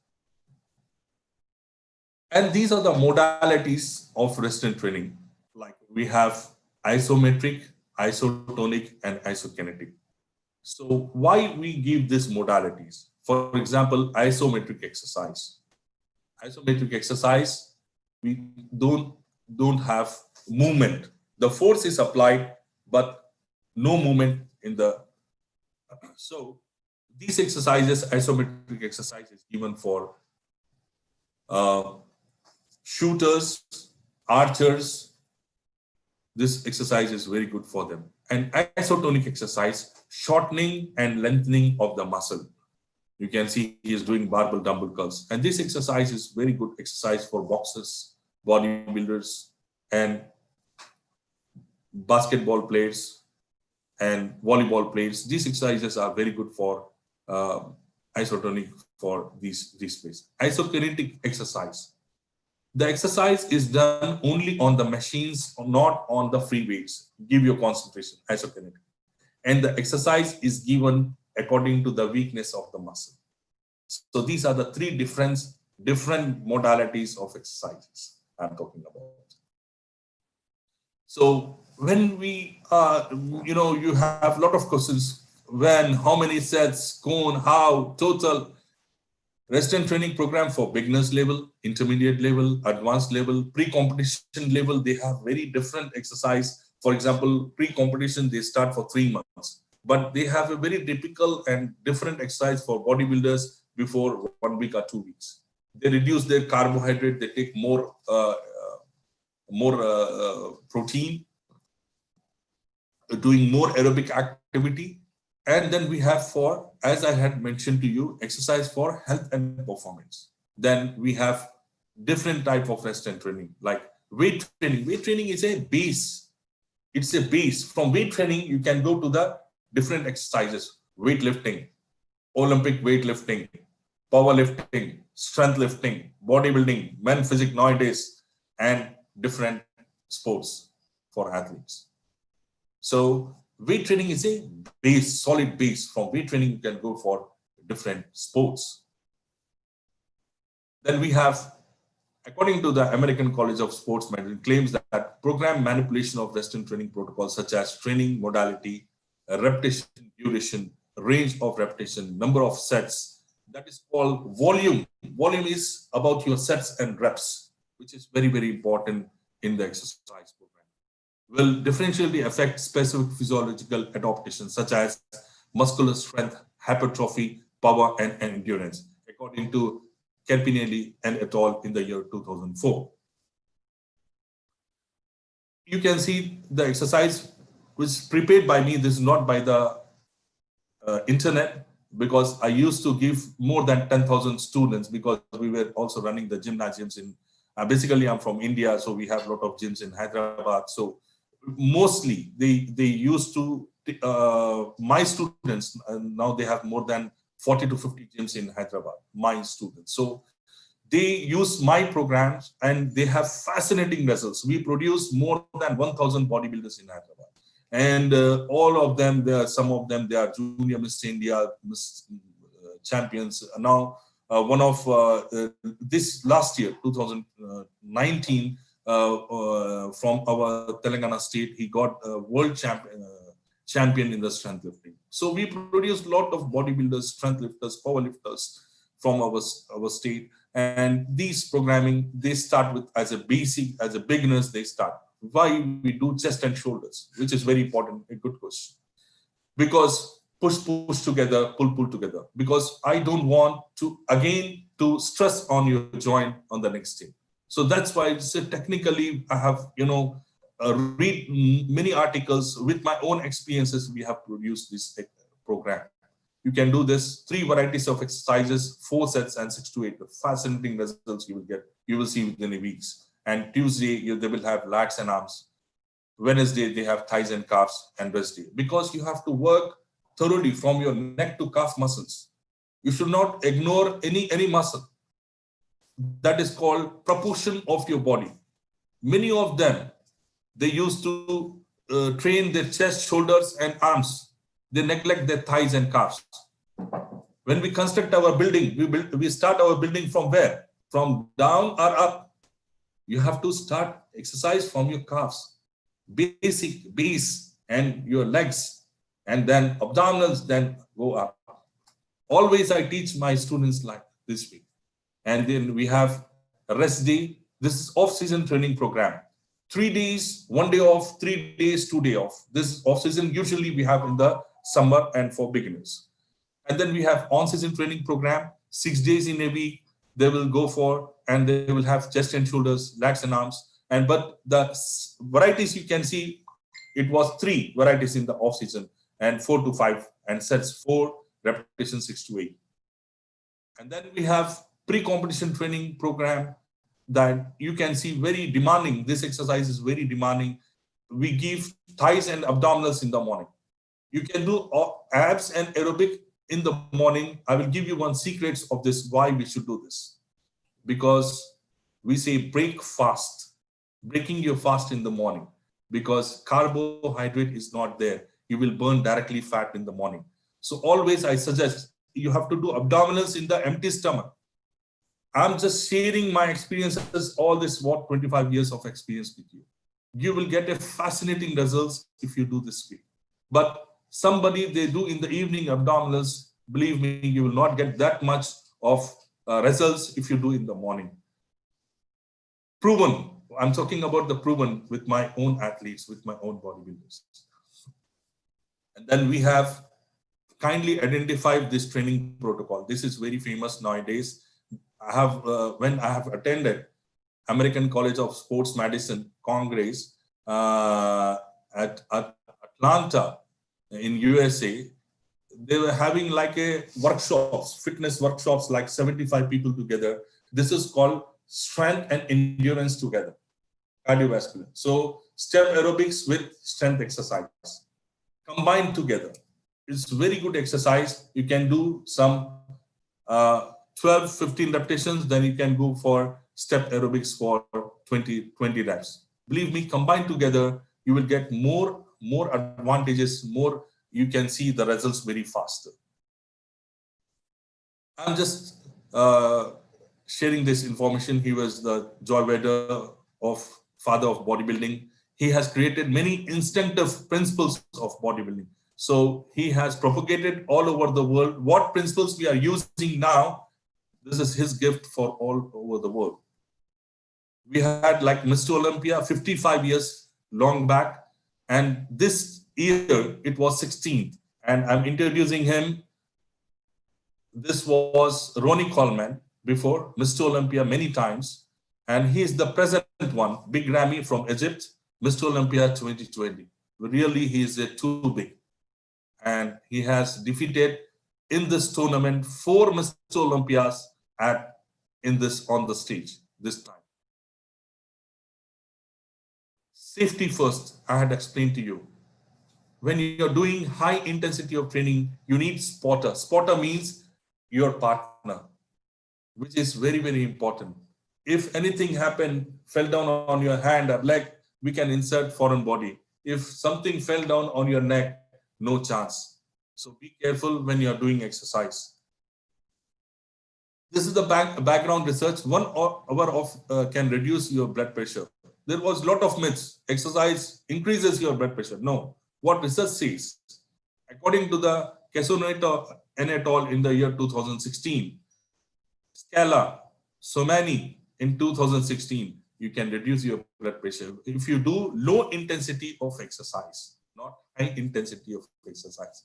And these are the modalities of resistance training. Like we have isometric, isotonic, and isokinetic. So why we give these modalities? For example, isometric exercise. Isometric exercise, we don't have movement. The force is applied, but no movement in the. So these exercises, isometric exercises, given for shooters, archers. This exercise is very good for them. And isotonic exercise, shortening and lengthening of the muscle. You can see he is doing barbell dumbbell curls. And this exercise is very good exercise for boxers, bodybuilders, and basketball players and volleyball players. These exercises are very good for isotonic for these places. Isokinetic exercise. The exercise is done only on the machines, not on the free weights. Give your concentration, isokinetic. And the exercise is given according to the weakness of the muscle. So these are the three different modalities of exercises I'm talking about. So when we, you have a lot of questions, when, how many sets, cone, how, total. Resistance training program for beginners level, intermediate level, advanced level, pre-competition level, they have very different exercise. For example, pre-competition, they start for 3 months, but they have a very typical and different exercise for bodybuilders before 1 week or 2 weeks. They reduce their carbohydrate, they take more protein, doing more aerobic activity. And then we have for, as I had mentioned to you, exercise for health and performance. Then we have different type of resistance training, like weight training. Weight training is a base. It's a base. From weight training, you can go to the different exercises, weightlifting, Olympic weightlifting, powerlifting, strength lifting, bodybuilding, men physique nowadays, and different sports for athletes. So weight training is a base, solid base. From weight training, you can go for different sports. Then we have, according to the American College of Sports Medicine, claims that program manipulation of resistance training protocols such as training modality, repetition, duration, range of repetition, number of sets, that is called volume. Volume is about your sets and reps, which is very, very important in the exercise program. Will differentially affect specific physiological adaptations such as muscular strength, hypertrophy, power, and endurance, according to Carpinelli and et al. In the year 2004. You can see the exercise was prepared by me. This is not by the internet, because I used to give more than 10,000 students, because we were also running the gymnasiums in, basically I'm from India, so we have a lot of gyms in Hyderabad. So mostly they used to, my students, now they have more than 40 to 50 gyms in Hyderabad, my students. So they use my programs and they have fascinating results. We produce more than 1,000 bodybuilders in Hyderabad. And all of them, some of them, they are junior Miss India, Miss champions. Now, one of this last year, 2019, from our Telangana state, he got a world champion in the strength lifting. So we produce a lot of bodybuilders, strength lifters, power lifters from our state. And these programming, they start with as a basic, as a beginners, they start. Why we do chest and shoulders, which is very important, a good question. Because push together, pull together. Because I don't want to, again, to stress on your joint on the next day. So that's why technically I have, read many articles with my own experiences. We have produced this program. You can do this 3 varieties of exercises, 4 sets and 6 to 8. The fascinating results you will get. You will see within a weeks. And Tuesday, they will have lats and arms. Wednesday, they have thighs and calves, and Wednesday. Because you have to work thoroughly from your neck to calf muscles. You should not ignore any muscle. That is called proportion of your body. Many of them, they used to train their chest, shoulders, and arms. They neglect their thighs and calves. When we construct our building, we start our building from where? From down or up. You have to start exercise from your calves, basic base and your legs, and then abdominals, then go up. Always I teach my students like this way. And then we have a rest day. This is off-season training program. 3 days, 1 day off, 3 days, 2 days off. This off-season usually we have in the summer and for beginners. And then we have on-season training program, 6 days in a week. They will go for, and they will have chest and shoulders, lats and arms. But the varieties you can see, it was 3 varieties in the off season, and 4 to 5, and sets 4 repetitions, 6 to 8. And then we have pre-competition training program that you can see very demanding. This exercise is very demanding. We give thighs and abdominals in the morning. You can do abs and aerobic in the morning. I will give you one secret of this, why we should do this. Because we say break fast, breaking your fast in the morning, because carbohydrate is not there. You will burn directly fat in the morning. So always I suggest you have to do abdominals in the empty stomach. I'm just sharing my experiences, all this, 25 years of experience with you. You will get a fascinating results if you do this way. But somebody, they do in the evening abdominals, believe me, you will not get that much of results if you do in the morning. Proven, I'm talking about the proven with my own athletes, with my own bodybuilders. And then we have kindly identified this training protocol. This is very famous nowadays. I have, when I have attended American College of Sports Medicine Congress at Atlanta in USA, they were having like a workshops, fitness workshops, like 75 people together. This is called strength and endurance together, cardiovascular. So step aerobics with strength exercise combined together. It's very good exercise. You can do some 12, 15 repetitions, then you can go for step aerobics for 20 reps. Believe me, combined together, you will get more advantages, more, you can see the results very faster. I'm just sharing this information. He was the Joy Vedder father of bodybuilding. He has created many instinctive principles of bodybuilding. So he has propagated all over the world. What principles we are using now, this is his gift for all over the world. We had like Mr. Olympia 55 years long back, and this year it was 16th. And I'm introducing him. This was Ronnie Coleman before, Mr. Olympia many times. And he is the present one, Big Ramy from Egypt, Mr. Olympia 2020. Really, he is too big. and he has defeated in this tournament 4 Mr. Olympias on the stage this time. Safety first, I had explained to you. When you're doing high intensity of training, you need spotter. Spotter means your partner, which is very, very important. If anything happened, fell down on your hand or leg, we can insert foreign body. If something fell down on your neck, no chance. So be careful when you're doing exercise. This is the background research. 1 hour of can reduce your blood pressure. There was a lot of myths. Exercise increases your blood pressure. No. What research says, according to the Kondotty and et al. In the year 2016, Scala, Somani in 2016, you can reduce your blood pressure if you do low intensity of exercise, not high intensity of exercise.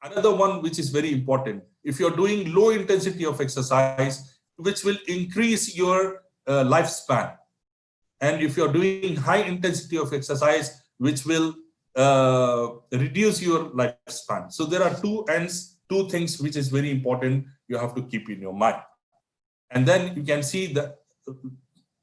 Another one which is very important, if you're doing low intensity of exercise, which will increase your lifespan. And if you're doing high intensity of exercise, which will reduce your lifespan. So there are two things which is very important you have to keep in your mind. And then you can see that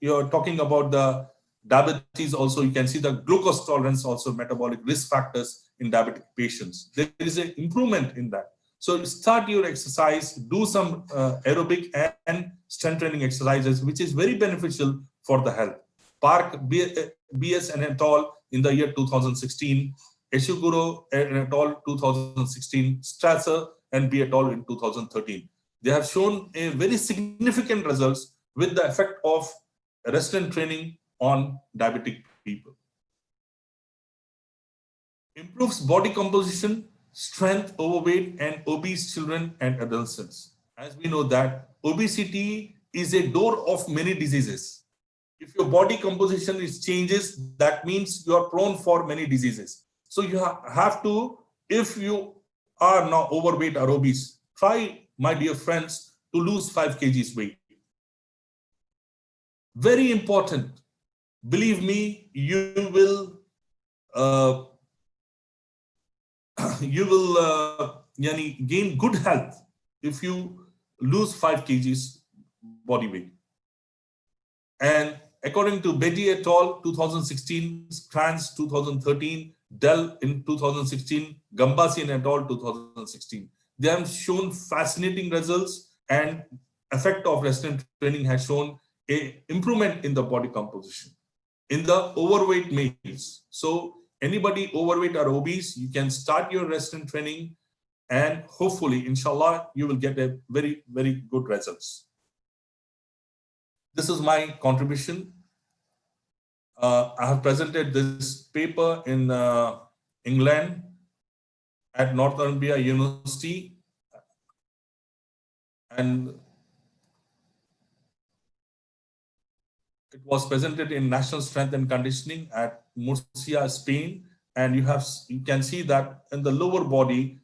you're talking about the diabetes also. You can see the glucose tolerance also, metabolic risk factors in diabetic patients. There is an improvement in that. So start your exercise, do some aerobic and strength training exercises, which is very beneficial for the health. Park, BS and et al. In the year 2016, Eshiguro and et al. 2016, Strasser and B et al. In 2013. They have shown a very significant results with the effect of resistance training on diabetic people. Improves body composition, strength, overweight, and obese children and adolescents. As we know that obesity is a door of many diseases. If your body composition changes, that means you are prone for many diseases. So you have to, if you are now overweight or obese, try, my dear friends, to lose 5 kgs weight. Very important. Believe me, you will gain good health if you lose 5 kgs body weight. And according to Betty et al. 2016, Kranz 2013, Dell in 2016, Gambasi et al. 2016. They have shown fascinating results, and effect of resistance training has shown a improvement in the body composition in the overweight males. So anybody overweight or obese, you can start your resistance training, and hopefully, inshallah, you will get a very, very good results. This is my contribution. I have presented this paper in England at Northumbria University, and it was presented in National Strength and Conditioning at Murcia, Spain. And you can see that in the lower body,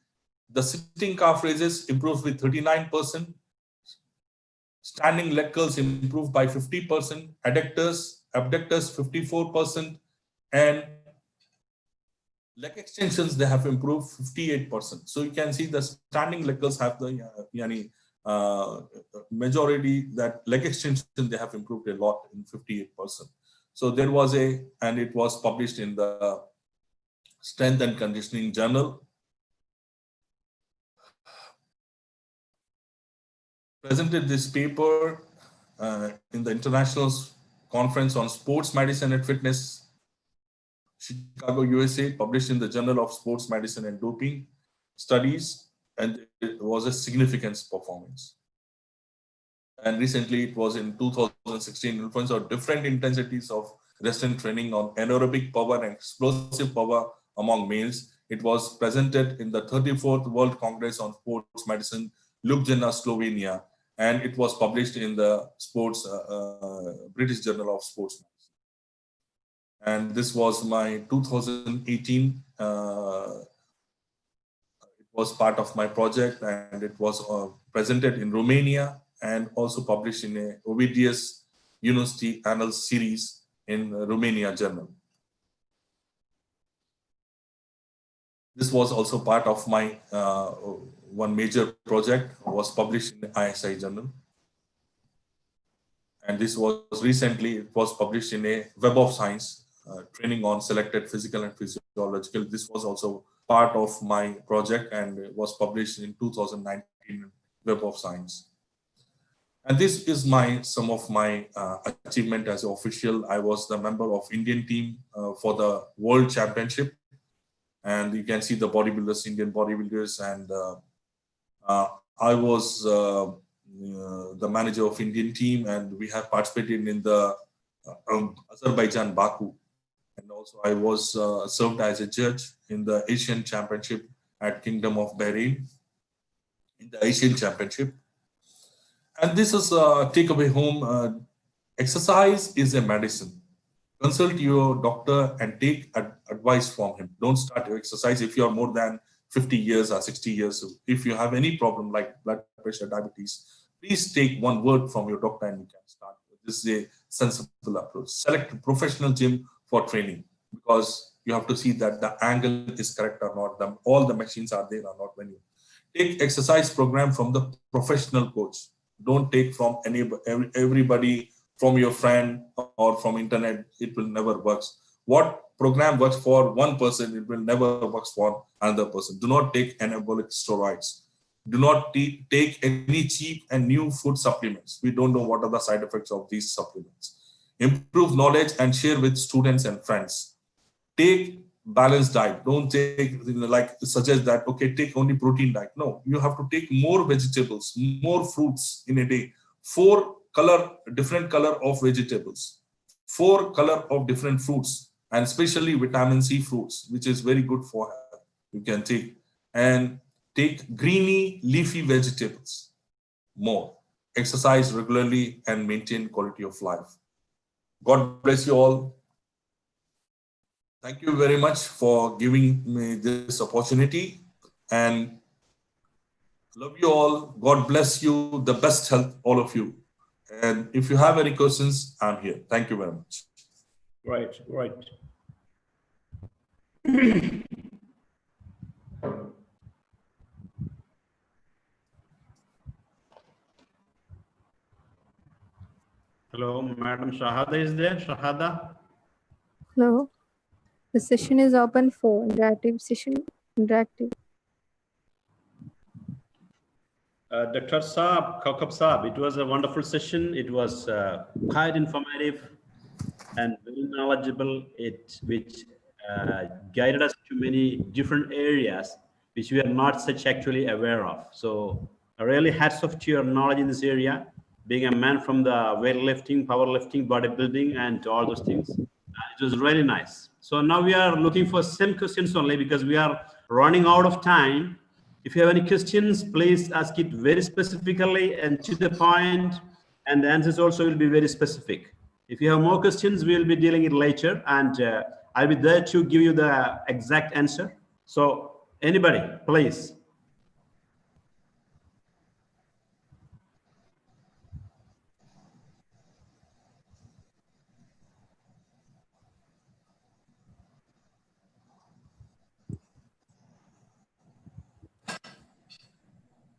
the sitting calf raises improves with 39%, standing leg curls improved by 50%, abductors 54%, and leg extensions, they have improved 58%. So you can see the standing leg curls have the majority, that leg extension, they have improved a lot in 58%. So there was and it was published in the Strength and Conditioning Journal. Presented this paper in the International Conference on Sports Medicine and Fitness, Chicago, USA, published in the Journal of Sports Medicine and Doping Studies, and it was a significant performance. And recently, it was in 2016, influence of different intensities of resistance training on anaerobic power and explosive power among males. It was presented in the 34th World Congress on Sports Medicine, Ljubljana, Slovenia, and it was published in the British Journal of Sports Medicine. And this was my 2018. It was part of my project, and it was presented in Romania and also published in a Ovidius University Annals series in Romania Journal. This was also part of my one major project, was published in the ISI journal. And this was recently, it was published in a Web of Science, training on selected physical and physiological. This was also part of my project and was published in 2019 in Web of Science. And this is some of my achievement as an official. I was the member of Indian team for the World Championship. And you can see the bodybuilders, Indian bodybuilders. And I was the manager of Indian team, and we have participated in the Azerbaijan Baku. And also I was served as a judge in the Asian Championship at Kingdom of Bahrain, in the Asian Championship. And this is takeaway home. Exercise is a medicine. Consult your doctor and take advice from him. Don't start your exercise if you are more than 50 years or 60 years. If you have any problem like blood pressure, diabetes, please take one word from your doctor and you can start. This is a sensible approach. Select a professional gym for training, because you have to see that the angle is correct or not, all the machines are there or not. When you take exercise program from the professional coach, don't take from everybody, from your friend or from internet. It will never work. What program works for one person, it will never work for another person. Do not take anabolic steroids. Do not take any cheap and new food supplements. We don't know what are the side effects of these supplements. Improve knowledge and share with students and friends. Take balanced diet. Don't take, like, suggest that, okay, take only protein diet. No, you have to take more vegetables, more fruits in a day. 4 different color of vegetables, 4 color of different fruits, and especially vitamin C fruits, which is very good for health. You can take, and take greeny leafy vegetables more. Exercise regularly and maintain quality of life. God bless you all. Thank you very much for giving me this opportunity, and love you all. God bless you. The best health, all of you. And if you have any questions, I'm here. Thank you very much. Right. Hello, Madam Shahada is there? Shahada? Hello. The session is open for interactive session. Interactive. Dr. Saab, Kaukab Saab, it was a wonderful session. It was quite informative and very knowledgeable, which guided us to many different areas which we are not such actually aware of. So really hats off to your knowledge in this area, being a man from the weightlifting, powerlifting, bodybuilding, and all those things. It was really nice. So now we are looking for some questions only, because we are running out of time. If you have any questions, please ask it very specifically and to the point, and the answers also will be very specific. If you have more questions, we will be dealing it later, and I'll be there to give you the exact answer. So anybody, please.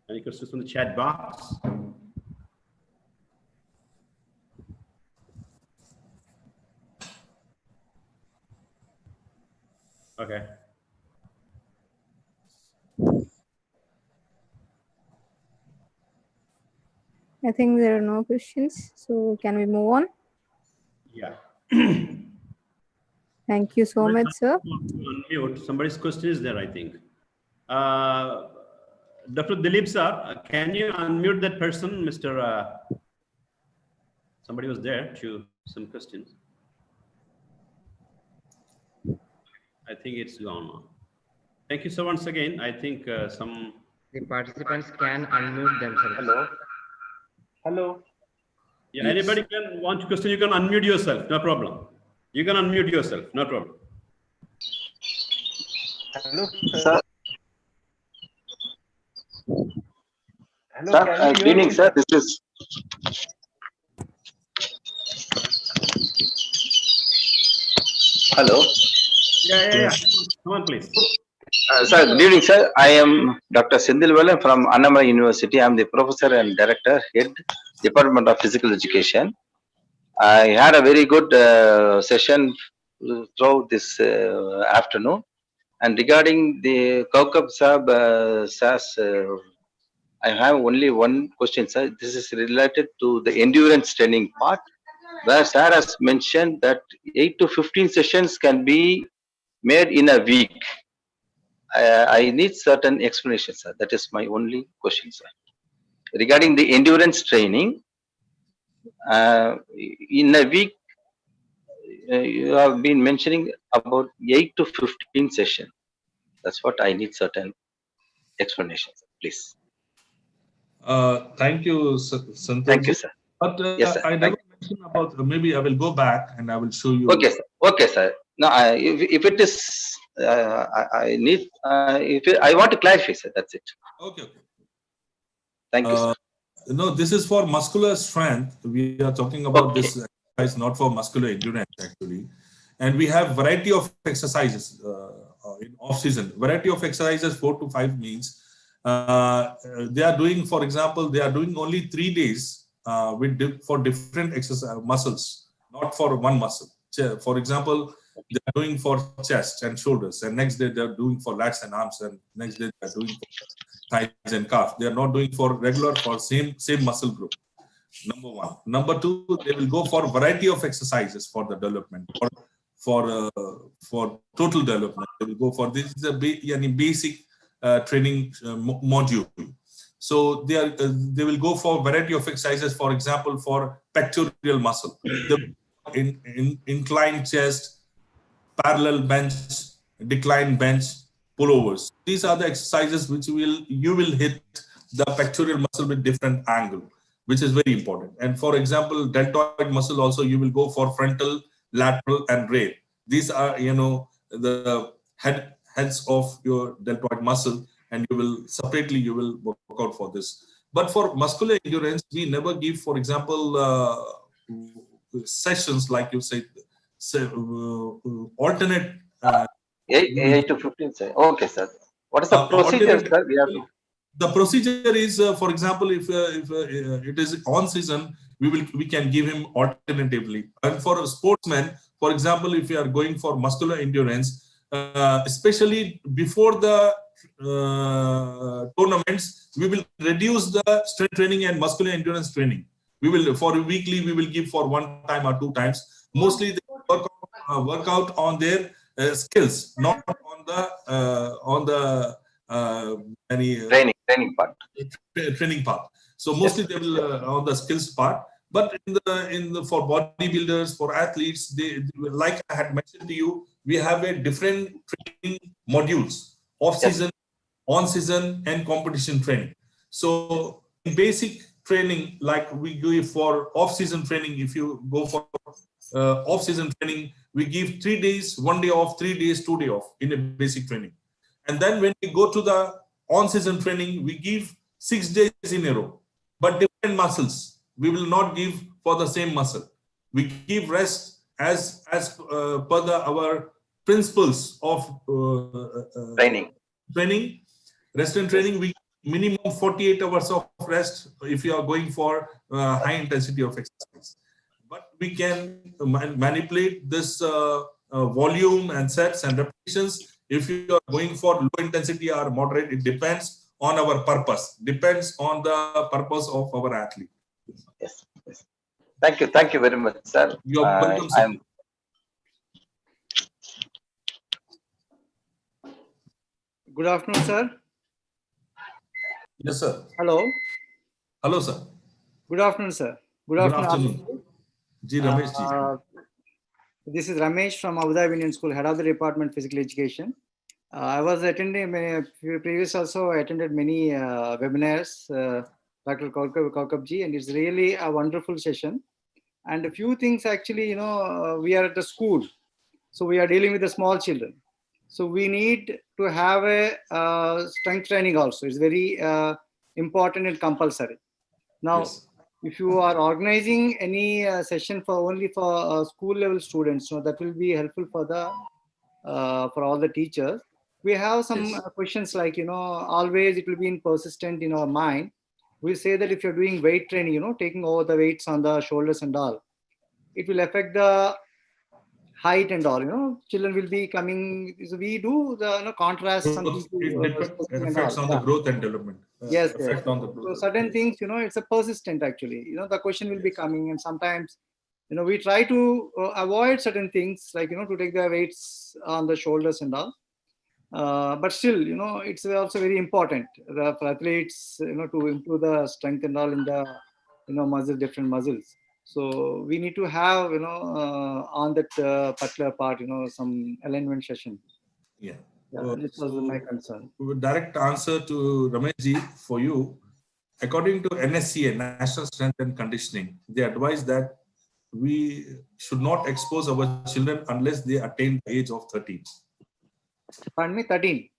Any questions from the chat box? Okay. I think there are no questions. So can we move on? Yeah. Thank you so much, sir. Unmute. Somebody's question is there, I think. Dr. Dilip sir, can you unmute that person, Mr. Somebody was there to some questions. I think it's gone now. Thank you so once again. I think some... The participants can unmute themselves. Hello. Hello. Yeah, yes. Anybody can want to question, you can unmute yourself, no problem. You can unmute yourself, no problem. Hello, sir. Hello, sir, good evening, sir. This is... Hello. Yeah. Come on, please. Sir, good evening, sir. I am Dr. Sindil Vella from Annamala University. I am the professor and director, head, Department of Physical Education. I had a very good session throughout this afternoon. And regarding the Kaukab Sahab, I have only one question, sir. This is related to the endurance training part, where sir has mentioned that 8 to 15 sessions can be made in a week. I need certain explanation, sir. That is my only question, sir. Regarding the endurance training, in a week, you have been mentioning about 8 to 15 sessions. That's what I need certain explanations, please. Thank you, Santosh. Thank you, sir. But Yes, sir. I never mentioned about, maybe I will go back and I will show you. Okay, sir. Okay, sir. No, if it is, I need, I want to clarify, sir. That's it. Okay. Thank you, sir. No, this is for muscular strength. We are talking about this exercise, not for muscular endurance, actually. And we have variety of exercises in off-season. Variety of exercises, 4 to 5 means they are doing, for example, they are doing only 3 days for different exercise muscles, not for one muscle. For example, they are doing for chest and shoulders, and next day they are doing for lats and arms, and next day they are doing for thighs and calf. They are not doing for regular, for same muscle group. Number one. Number two, they will go for variety of exercises for the development, for total development. They will go for this is a basic training module. So they will go for variety of exercises. For example, for pectoral muscle, inclined chest, parallel bench, decline bench, pullovers. These are the exercises which you will hit the pectoral muscle with different angle, which is very important. And for example, deltoid muscle also, you will go for frontal, lateral, and rear. These are the heads of your deltoid muscle, and you will separately work out for this. But for muscular endurance, we never give, for example, sessions like you said, alternate. 8 to 15, sir. Okay, sir. What is the procedure, sir? The procedure is, for example, if it is on season, we can give him alternatively. And for a sportsman, for example, if you are going for muscular endurance, especially before the tournaments, we will reduce the strength training and muscular endurance training. We will, for a weekly, we will give for 1 time or 2 times. Mostly they work out on their skills, not on the training part. Training part. So mostly they will on the skills part. But for bodybuilders, for athletes, they, like I had mentioned to you, we have a different training modules: off season, on season, and competition training. So in basic training, like we give for off season training, if you go for off season training, we give 3 days, 1 day off, 3 days, 2 days off in a basic training. And then when we go to the on season training, we give 6 days in a row, but different muscles. We will not give for the same muscle. We give rest as per our principles of training. Rest and training, we minimum 48 hours of rest if you are going for high intensity of exercise. But we can manipulate this volume and sets and repetitions. If you are going for low intensity or moderate, it depends on our purpose, depends on the purpose of our athlete. Yes. Thank you very much, sir. You're welcome, sir. Good afternoon, sir. Yes, sir. Hello. Hello, sir. Good afternoon, sir. Good afternoon. This is Ramesh from Abu Dhabi Indian School, head of the Department Physical Education. I was attending previous also attended many webinars, Dr. Kaukabji, and it's really a wonderful session. And a few things actually, we are at the school, so we are dealing with the small children. So we need to have a strength training also. It's very important and compulsory. Now, if you are organizing any session only for school level students, that will be helpful for all the teachers. we have some Yes. questions like, always it will be in persistent in our mind. We'll say that if you're doing weight training, taking over the weights on the shoulders and all, it will affect the height and all, children will be coming. So we do the contrast something It to affects on the growth and development. Yes, yes. Effect on the growth. So certain things, it's a persistent actually. The question will be coming, and sometimes, we try to avoid certain things like, to take the weights on the shoulders and all. But still, it's also very important for athletes, to improve the strength and all in the, different muscles. So we need to have, on that particular part, some alignment session. Yeah. Yeah, this was my concern. Direct answer to Rameshji for you. According to NSCA, National Strength and Conditioning, they advise that we should not expose our children unless they attain the age of 13. Pardon me, 13?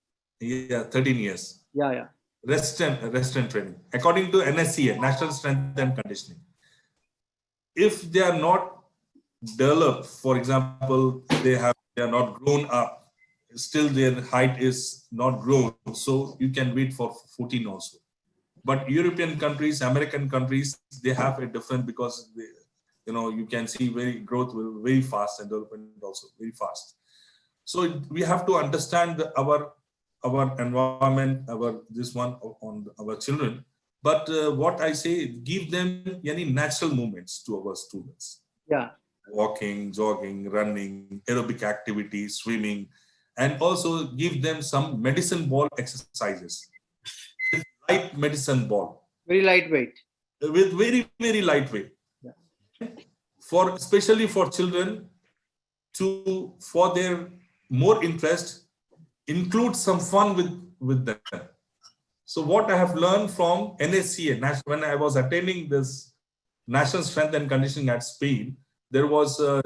Yeah, 13 years. Yeah. Rest and training. According to NSCA, National Strength and Conditioning. If they are not developed, for example, they are not grown up, still their height is not grown, so you can wait for 14 also. But European countries, American countries, they have a different, because they, you can see growth very fast and development also very fast. So we have to understand our environment, on our children. But what I say, give them any natural movements to our students. Yeah. Walking, jogging, running, aerobic activities, swimming, and also give them some medicine ball exercises. Light medicine ball. Very lightweight. With very, very lightweight. Yeah. Especially for children, for their more interest, include some fun with them. So what I have learned from NSCA, when I was attending this National Strength and Conditioning at Spain, there was a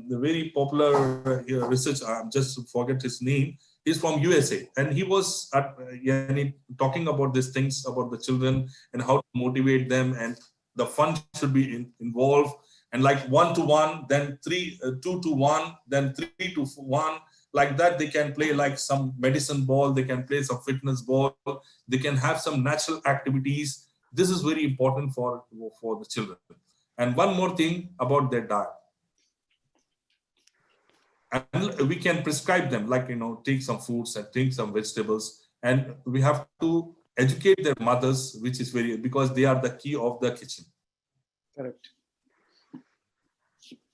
very popular research, I just forget his name, he's from USA, and he was talking about these things about the children and how to motivate them, and the fun should be involved, and like 1-to-1, then 2-to-1, then 3-to-1. Like that, they can play like some medicine ball, they can play some fitness ball, they can have some natural activities. This is very important for the children. And one more thing about their diet. And we can prescribe them, like, take some fruits and take some vegetables. And we have to educate their mothers, which is because they are the key of the kitchen. Correct.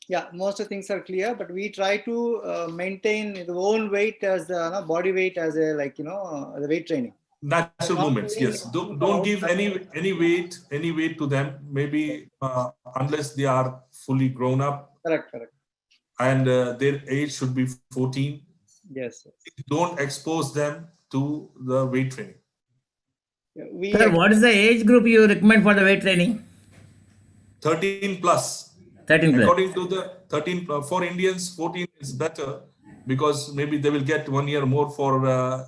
Yeah, most of the things are clear, but we try to maintain the own weight as the body weight as a the weight training. Natural movements, yes. Don't give any weight to them. Maybe unless they are fully grown up. Correct. And their age should be 14. Yes. Don't expose them to the weight training. Yeah, Sir, what is the age group you recommend for the weight training? 13 plus. 13 plus. According to the 13 for Indians, 14 is better, because maybe they will get 1 year more for the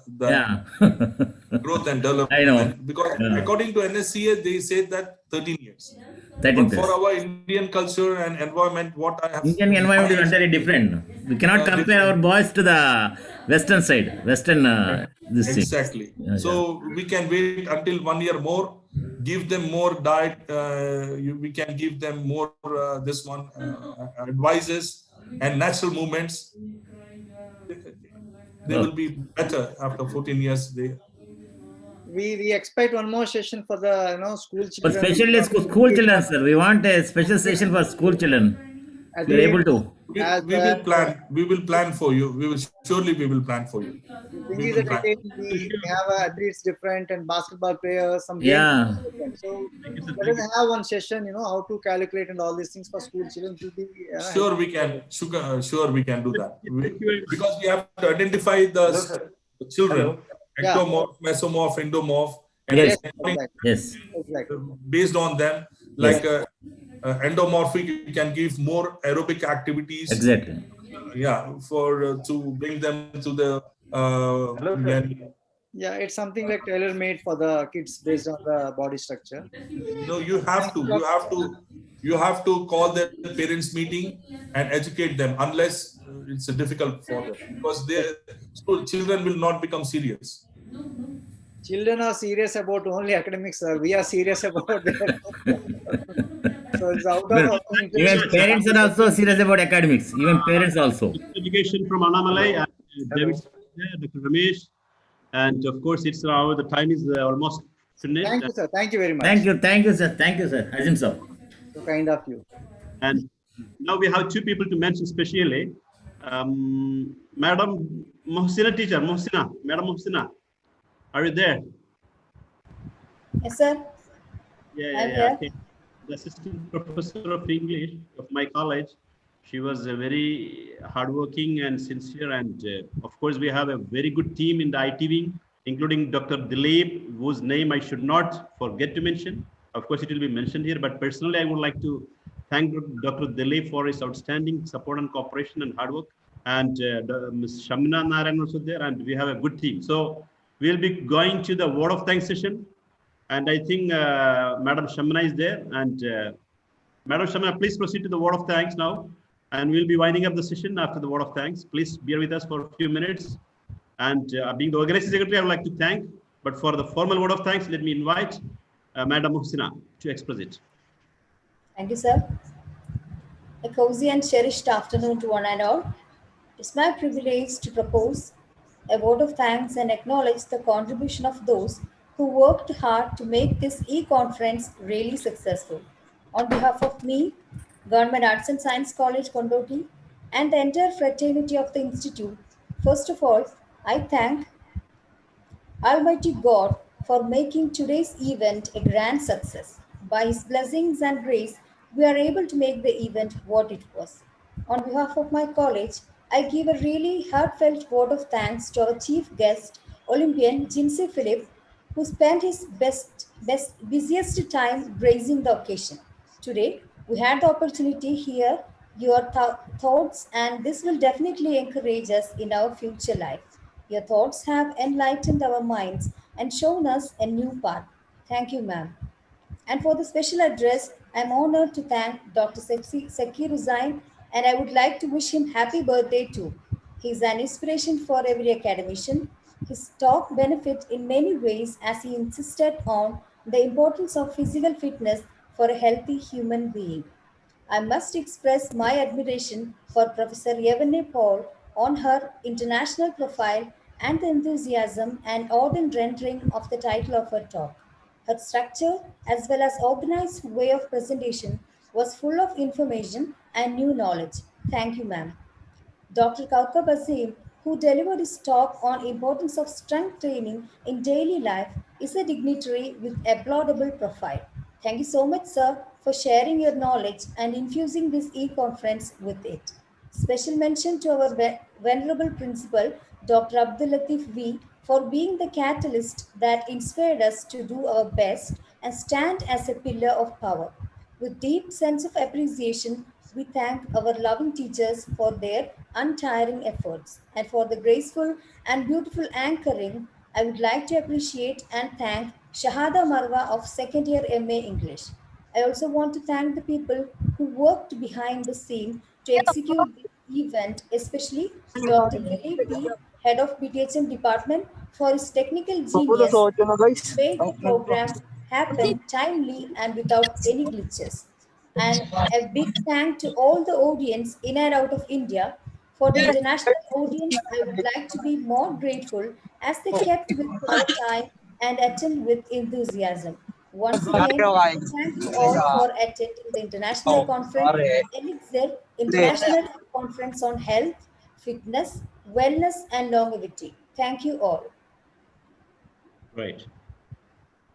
growth and development. I know. Because according to NSCA, they say that 13 years. 13 but for our Indian culture and environment, what I have... Indian environment is entirely different. We cannot compare our boys to the Western side. This thing. Exactly. So we can wait until 1 year more, give them more diet. We can give them more advices and natural movements. They will be better after 14 years. We expect one more session for the school children. For especially school children, sir. We want a special session for school children. We are able to. We will plan for you. We will plan for you. We have athletes different and basketball players. Some games different. So let us have one session. How to calculate and all these things for school children. Sure, we can. Sure, we can do that. Because we have to identify the children. Ectomorph, mesomorph, endomorph, and yes. Based on them, like endomorphic, you can give more aerobic activities. Exactly. To bring them to the. It's something like tailor-made for the kids based on the body structure. No, you have to call the parents meeting and educate them, unless it's difficult for them, because so children will not become serious. Children are serious about only academics, sir. We are serious about their. So it's out of our Even interest. parents are also serious about academics. Even parents also. Education from Annamalai and David, Dr. Ramesh, and of course it's now the time is almost finished. Thank you, sir. Thank you very much. Thank you, sir. Thank you, sir. Azim sir. So kind of you. And now we have two people to mention specially. Madam Mohsina teacher, Madam Mohsina, are you there? Yes, sir. I'm here. Okay. The assistant professor of English of my college. She was a very hardworking and sincere, and of course we have a very good team in the IT wing, including Dr. Dilip, whose name I should not forget to mention. Of course, it will be mentioned here, but personally, I would like to thank Dr. Dilip for his outstanding support and cooperation and hard work. And Ms. Shamina Narayan also there, and we have a good team. So we'll be going to the word of thanks session. And I think Madam Shamina is there. And Madam Shamina, please proceed to the word of thanks now. And we'll be winding up the session after the word of thanks. Please bear with us for a few minutes. And being the organizing secretary, I would like to thank. But for the formal word of thanks, let me invite Madam Mohsina to express it. Thank you, sir. A cozy and cherished afternoon to one and all. It's my privilege to propose a vote of thanks and acknowledge the contribution of those who worked hard to make this e-conference really successful. On behalf of me, Government Arts and Science College, Kondotty, and the entire fraternity of the Institute, first of all, I thank Almighty God for making today's event a grand success. By His blessings and grace, we are able to make the event what it was. On behalf of my college, I give a really heartfelt vote of thanks to our chief guest, Olympian Jinsey Philip, who spent his busiest time gracing the occasion. Today, we had the opportunity to hear your thoughts, and this will definitely encourage us in our future life. Your thoughts have enlightened our minds and shown us a new path. Thank you, ma'am. And for the special address, I'm honored to thank Dr. Zakir Hussain, and I would like to wish him happy birthday too. He's an inspiration for every academician. His talk benefited in many ways as he insisted on the importance of physical fitness for a healthy human being. I must express my admiration for Professor YVONNE Paul on her international profile and the enthusiasm and ardent rendering of the title of her talk. Her structure, as well as organized way of presentation, was full of information and new knowledge. Thank you, ma'am. Dr. Kaukab Azim, who delivered his talk on importance of strength training in daily life, is a dignitary with a laudable profile. Thank you so much, sir, for sharing your knowledge and infusing this e-conference with it. Special mention to our venerable principal, Dr. Abdul Latif V, for being the catalyst that inspired us to do our best and stand as a pillar of power. With deep sense of appreciation, we thank our loving teachers for their untiring efforts. And for the graceful and beautiful anchoring, I would like to appreciate and thank Shahada Marwa of second year MA English. I also want to thank the people who worked behind the scene to execute this event, especially Dr. Dilip D, Head of BTHM Department, for his technical genius to make the program happen timely and without any glitches. And a big thank to all the audience in and out of India. For the international audience, I would like to be more grateful as they kept with our time and attend with enthusiasm. Once again, thank you all for attending the international conference, Elixir International Conference on Health, Fitness, Wellness, and Longevity. Thank you all. Right.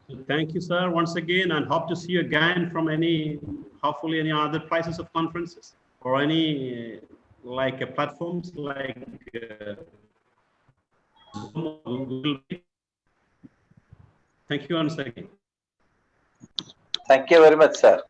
So thank you, sir, once again, and hope to see you again from hopefully any other places of conferences or any platforms like Google. Thank you once again. Thank you very much, sir.